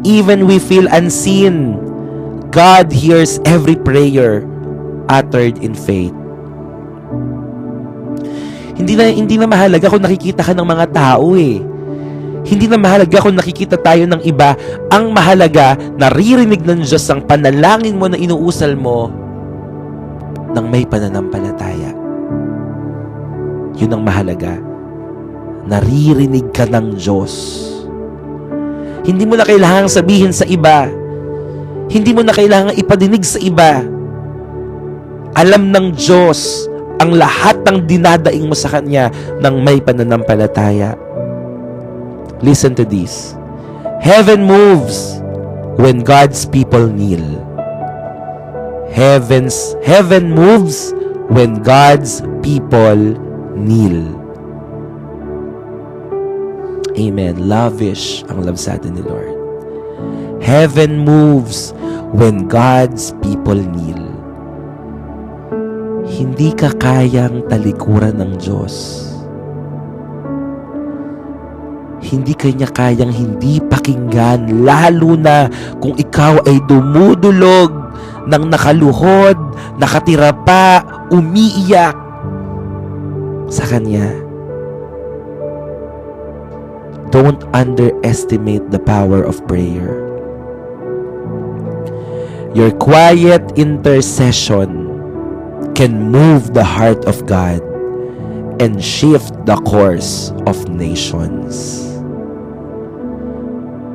Speaker 1: Even we feel unseen, God hears every prayer uttered in faith. Hindi na mahalaga kung nakikita ka ng mga tao eh. Hindi na mahalaga kung nakikita tayo ng iba. Ang mahalaga, naririnig ng Diyos ang panalangin mo na inuusal mo ng may pananampalataya. Yun ang mahalaga. Naririnig ka ng Diyos. Hindi mo na kailangang sabihin sa iba. Hindi mo na kailangang ipadinig sa iba. Alam ng Diyos ang lahat ng dinadaing mo sa Kanya ng may pananampalataya. Listen to this. Heaven moves when God's people kneel. Heaven moves when God's people kneel. Amen. Lavish ang love sa atin ni Lord. Heaven moves when God's people kneel. Hindi ka kayang talikuran ng Diyos. Hindi kanya kayang hindi pakinggan, lalo na kung ikaw ay dumudulog ng nakaluhod, nakatira pa, umiiyak sa Kanya. Don't underestimate the power of prayer. Your quiet intercession can move the heart of God and shift the course of nations.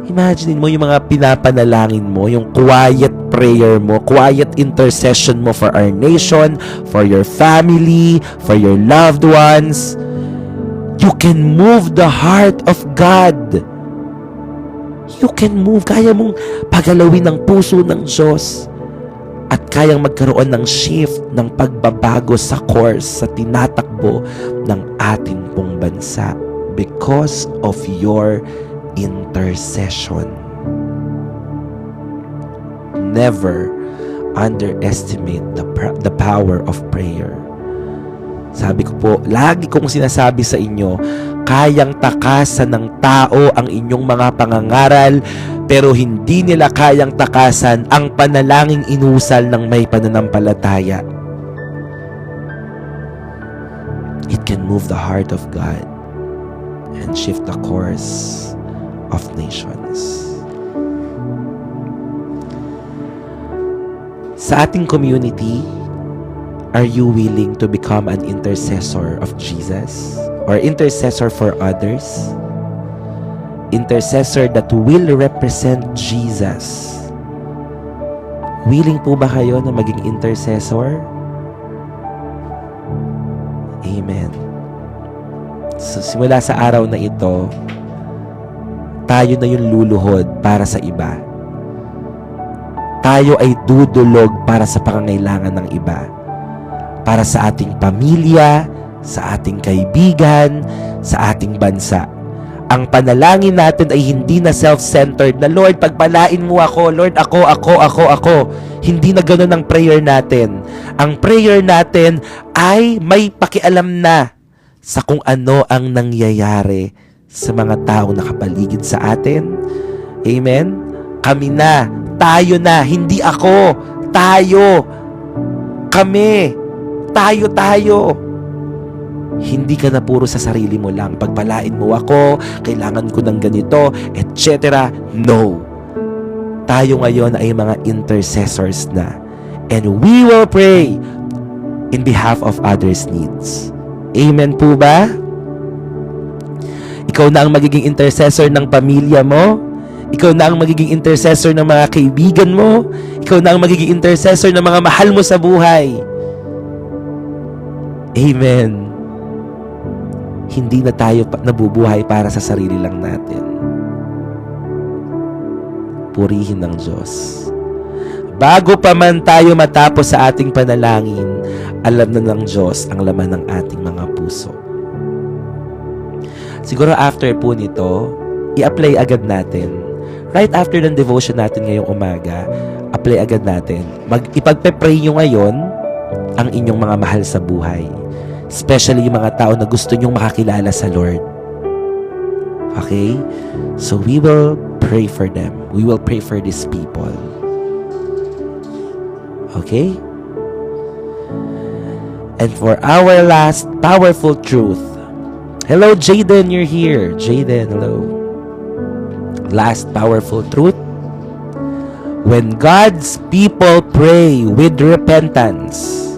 Speaker 1: Imagine mo yung mga pinapanalangin mo, yung quiet prayer mo, quiet intercession mo for our nation, for your family, for your loved ones. You can move the heart of God. You can move. Kaya mong pagalawin ang puso ng Diyos. At kayang magkaroon ng shift, ng pagbabago sa course, sa tinatakbo ng ating pong bansa. Because of your intercession. Never underestimate the power of prayer. Sabi ko po, lagi kong sinasabi sa inyo, kayang takasan ng tao ang inyong mga pangangaral, pero hindi nila kayang takasan ang panalangin inusal ng may pananampalataya. It can move the heart of God and shift the course of nations. Sa ating community, are you willing to become an intercessor of Jesus? Or intercessor for others? Intercessor that will represent Jesus. Willing po ba kayo na maging intercessor? Amen. So, simula sa araw na ito, tayo na yung luluhod para sa iba. Tayo ay dudulog para sa pangangailangan ng iba. Para sa ating pamilya, sa ating kaibigan, sa ating bansa. Ang panalangin natin ay hindi na self-centered na, Lord, pagpalain mo ako, Lord, ako. Hindi na ganoon ang prayer natin. Ang prayer natin ay may pakialam na sa kung ano ang nangyayari sa mga taong nakapaligid sa atin. Amen? Kami na, tayo na, hindi ako, tayo, kami. Tayo. Hindi ka na puro sa sarili mo lang. Pagpalain mo ako, kailangan ko ng ganito, etc. No. Tayo ngayon ay mga intercessors na. And we will pray in behalf of others' needs. Amen po ba? Ikaw na ang magiging intercessor ng pamilya mo. Ikaw na ang magiging intercessor ng mga kaibigan mo. Ikaw na ang magiging intercessor ng mga mahal mo sa buhay. Amen. Hindi na tayo nabubuhay para sa sarili lang natin. Purihin ng Diyos. Bago pa man tayo matapos sa ating panalangin, alam na ng Diyos ang laman ng ating mga puso. Siguro after po nito, i-apply agad natin. Right after ng devotion natin ngayong umaga, apply agad natin. Ipagpe-pray nyo ngayon ang inyong mga mahal sa buhay. Especially yung mga tao na gusto nyong makakilala sa Lord. Okay? So we will pray for them. We will pray for these people. Okay? And for our last powerful truth. Hello, Jaden, you're here. Jaden, hello. Last powerful truth. When God's people pray with repentance,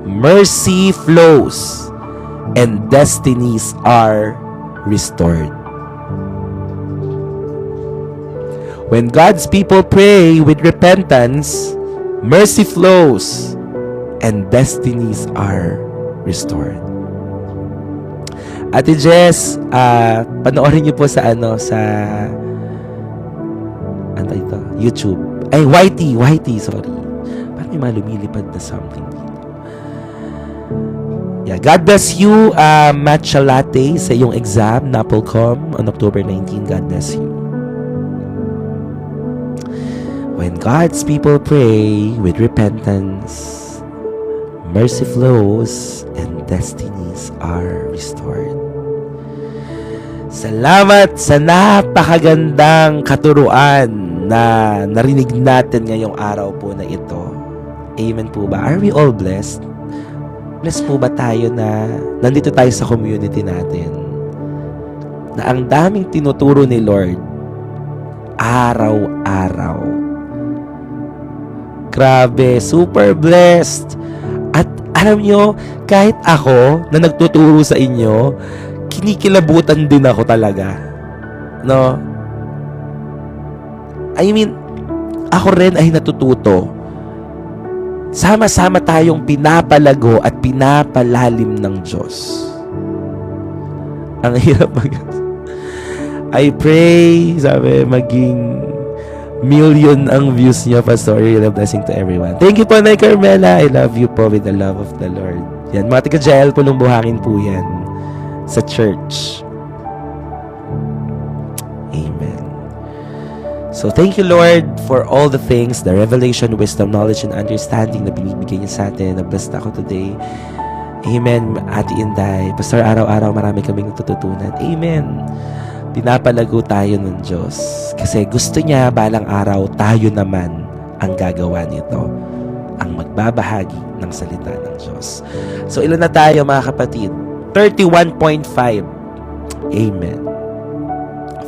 Speaker 1: mercy flows, and destinies are restored. When God's people pray with repentance, mercy flows, and destinies are restored. Ate Jess, panoorin niyo po sa ano ito? YouTube. Ay, YT, sorry. Parang may mga lumilipad na something dito. Yeah, God bless you, matcha latte sa iyong exam, NAPOLCOM, on October 19. God bless you. When God's people pray with repentance, mercy flows, and destinies are restored. Salamat sa napakagandang katuruan na narinig natin ngayong araw po na ito. Amen po ba? Are we all blessed? Blessed po ba tayo na nandito tayo sa community natin? Na ang daming tinuturo ni Lord araw-araw. Grabe, super blessed. At alam nyo, kahit ako na nagtuturo sa inyo, kinikilabutan din ako talaga. No? I mean, ako rin ay natututo. Sama-sama tayong pinapalago at pinapalalim ng Diyos. Ang hirap I pray, sabi, maging million ang views niya, Pastor. A blessing to everyone. Thank you po, Nay Carmela. I love you po with the love of the Lord. Yan, mga taga-Jael, pulong buhangin po yan sa church. Amen. So, thank you, Lord, for all the things, the revelation, wisdom, knowledge, and understanding na binibigay niya sa atin. Na-blessed ako today. Amen, Ate Inday. Pastor, araw-araw marami kaming natututunan. Amen. Pinapalago tayo ng Diyos. Kasi gusto niya balang araw tayo naman ang gagawa nito. Ang magbabahagi ng salita ng Diyos. So ilan na tayo mga kapatid? 31.5. Amen.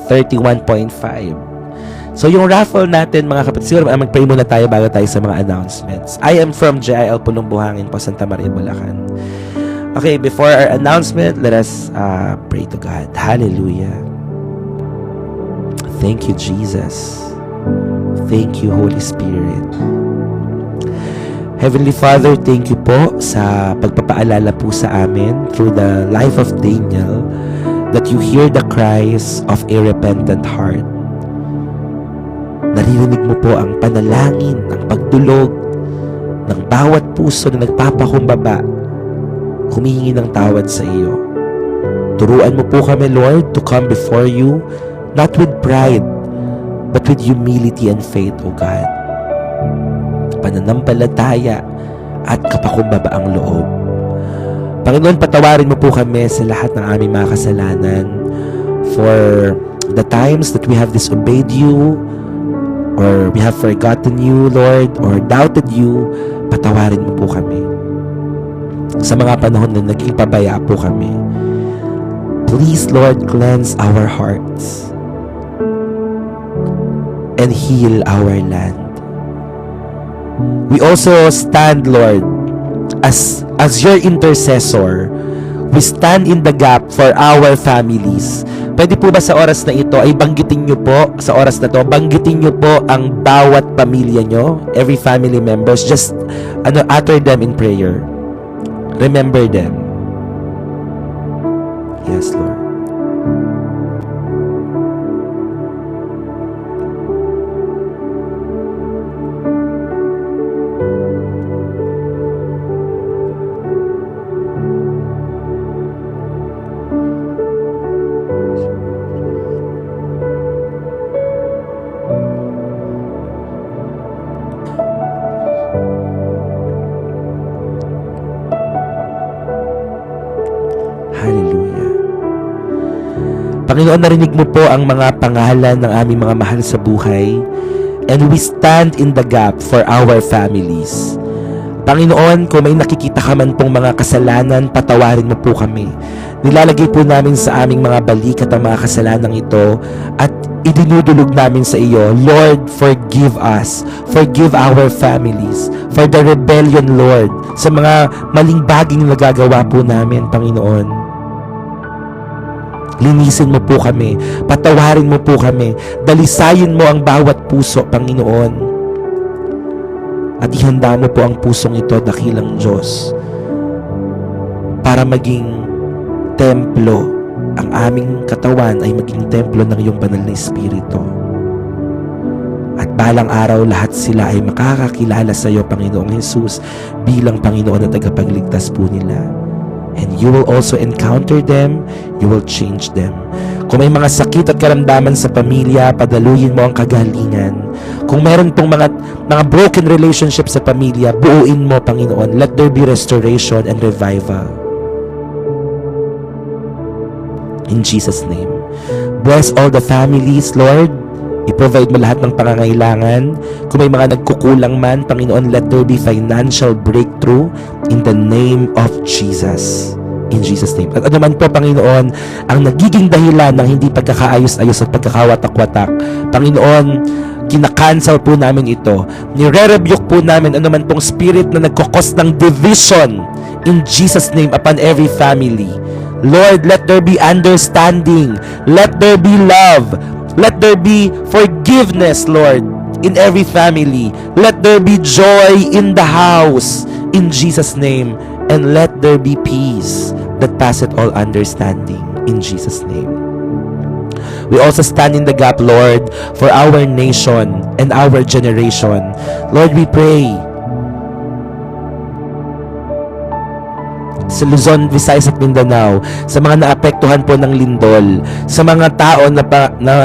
Speaker 1: 31.5. So yung raffle natin mga kapatid, siguro mag-pray muna tayo bago tayo sa mga announcements. I am from JIL Pulong Buhangin po, Santa Maria, Bulacan. Okay, before our announcement, let us pray to God. Hallelujah. Thank you, Jesus. Thank you, Holy Spirit. Heavenly Father, thank you po sa pagpapaalala po sa amin through the life of Daniel that you hear the cries of a repentant heart. Naririnig mo po ang panalangin, ang pagdulog ng bawat puso na nagpapakumbaba, humihingi ng tawad sa iyo. Turuan mo po kami, Lord, to come before you not with pride, but with humility and faith, O God. Pananampalataya at kapakumbaba ang loob. Panginoon, patawarin mo po kami sa lahat ng aming mga kasalanan for the times that we have disobeyed you, or we have forgotten you, Lord, or doubted you. Patawarin mo po kami. Sa mga panahon na naging pabaya po kami, please, Lord, cleanse our hearts and heal our land. We also stand, Lord, as your intercessor. We stand in the gap for our families. Pwede po ba sa oras na ito ay banggitin nyo po, sa oras na to, banggitin nyo po ang bawat pamilya nyo, every family members, just utter them in prayer. Remember them. Yes, Lord. Hallelujah. Panginoon, narinig mo po ang mga pangalan ng aming mga mahal sa buhay, and we stand in the gap for our families. Panginoon, kung may nakikita ka man pong mga kasalanan, patawarin mo po kami. Nilalagay po namin sa aming mga balikat ang mga kasalanang ito at idinudulog namin sa iyo. Lord, forgive us. Forgive our families for the rebellion, Lord, sa mga maling baging nagagawa po namin, Panginoon. Linisin mo po kami. Patawarin mo po kami. Dalisayin mo ang bawat puso, Panginoon. At ihanda mo po ang pusong ito, dakilang Diyos, para maging templo. Ang aming katawan ay maging templo ng iyong banal na Espiritu. At balang araw, lahat sila ay makakakilala sa iyo, Panginoong Jesus, bilang Panginoon at tagapagligtas po nila. And you will also encounter them, you will change them. Kung may mga sakit at karamdaman sa pamilya, padaluyin mo ang kagalingan. Kung meron pong mga broken relationships sa pamilya, buuin mo, Panginoon. Let there be restoration and revival. In Jesus' name. Bless all the families, Lord. I-provide mo lahat ng pangangailangan. Kung may mga nagkukulang man, Panginoon, let there be financial breakthrough in the name of Jesus. In Jesus' name. At ano man po, Panginoon, ang nagiging dahilan ng hindi pagkakaayos-ayos at pagkakawatak-watak, Panginoon, kinakancel po namin ito. Nire-rebuke po namin ano man pong spirit na nagkukos ng division in Jesus' name upon every family. Lord, let there be understanding. Let there be love. Let there be forgiveness, Lord, in every family. Let there be joy in the house, in Jesus' name. And let there be peace that passeth all understanding, in Jesus' name. We also stand in the gap, Lord, for our nation and our generation. Lord, we pray sa Luzon, Visayas at Mindanao, sa mga naapektuhan po ng lindol, sa mga tao na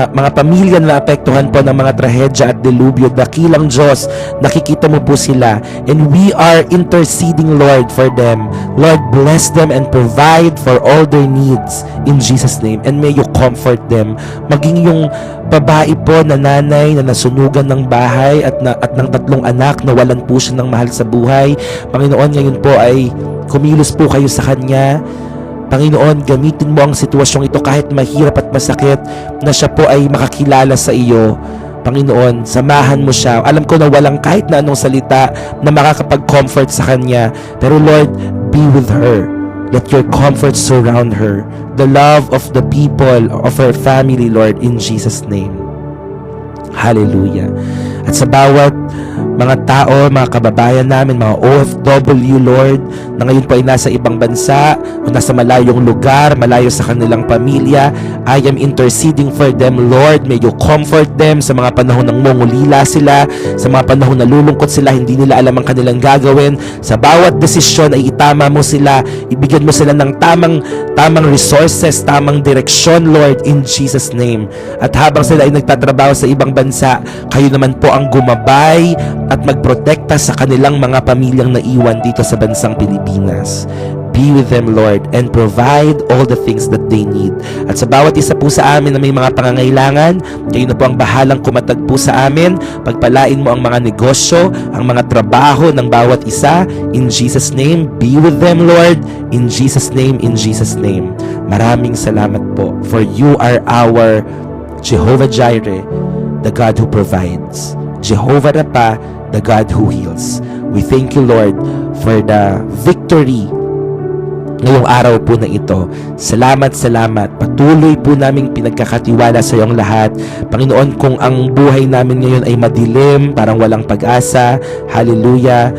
Speaker 1: mga pamilya na naapektuhan po ng mga trahedya at delubyo, dakilang Diyos, nakikita mo po sila, and we are interceding, Lord, for them. Lord, bless them and provide for all their needs in Jesus' name, and may you comfort them. Maging yung babae po na nanay na nasunugan ng bahay at ng 3 anak na walan po siya ng mahal sa buhay, Panginoon, ngayon po ay kumilos po kayo sa Kanya. Panginoon, gamitin mo ang sitwasyong ito kahit mahirap at masakit, na siya po ay makakilala sa iyo. Panginoon, samahan mo siya. Alam ko na walang kahit na anong salita na makakapag-comfort sa Kanya, pero Lord, be with her. Let your comfort surround her. The love of the people, of her family, Lord, in Jesus' name. Hallelujah. At sa bawat mga tao, mga kababayan namin, mga OFW, Lord, na ngayon po ay nasa ibang bansa o nasa malayong lugar, malayo sa kanilang pamilya, I am interceding for them, Lord. May you comfort them sa mga panahon ng mungulila sila, sa mga panahon na lulungkot sila, hindi nila alam ang kanilang gagawin. Sa bawat desisyon ay itama mo sila, ibigyan mo sila ng tamang resources, tamang direksyon, Lord, in Jesus' name. At habang sila ay nagtatrabaho sa ibang bansa, kayo naman po ang gumabay at magprotekta sa kanilang mga pamilyang naiwan dito sa bansang Pilipinas. Be with them, Lord, and provide all the things that they need. At sa bawat isa po sa amin na may mga pangangailangan, kayo na po ang bahalang kumatag po sa amin. Pagpalain mo ang mga negosyo, ang mga trabaho ng bawat isa. In Jesus' name, be with them, Lord. In Jesus' name, in Jesus' name. Maraming salamat po, for you are our Jehovah Jireh, the God who provides. Jehovah Rapha, the God who heals. We thank you, Lord, for the victory ngayong araw po na ito. Salamat, salamat. Patuloy po naming pinagkakatiwala sa iyong lahat. Panginoon, kung ang buhay namin ngayon ay madilim, parang walang pag-asa, hallelujah,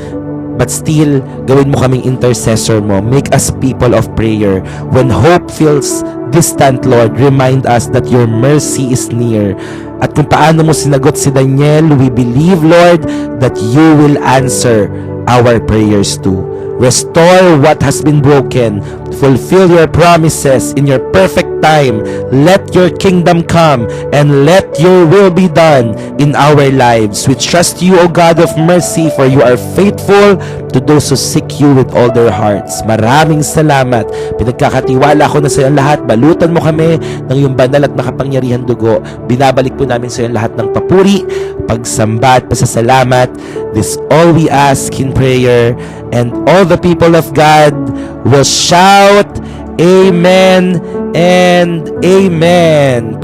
Speaker 1: but still, gawin mo kaming intercessor mo. Make us people of prayer. When hope feels distant, Lord, remind us that your mercy is near. At kung paano mo sinagot si Daniel, we believe, Lord, that you will answer our prayers too. Restore what has been broken. Fulfill your promises in your perfect time. Let your kingdom come and let your will be done in our lives. We trust you, O God of mercy, for you are faithful to those who seek you with all their hearts. Maraming salamat. Pinagkakatiwala ko na sa iyong lahat. Balutan mo kami ng iyong banal at makapangyarihan dugo. Binabalik po namin sa iyong lahat ng papuri, pagsamba at pasasalamat. This all we ask in prayer, and all the people of God will shout Amen and amen.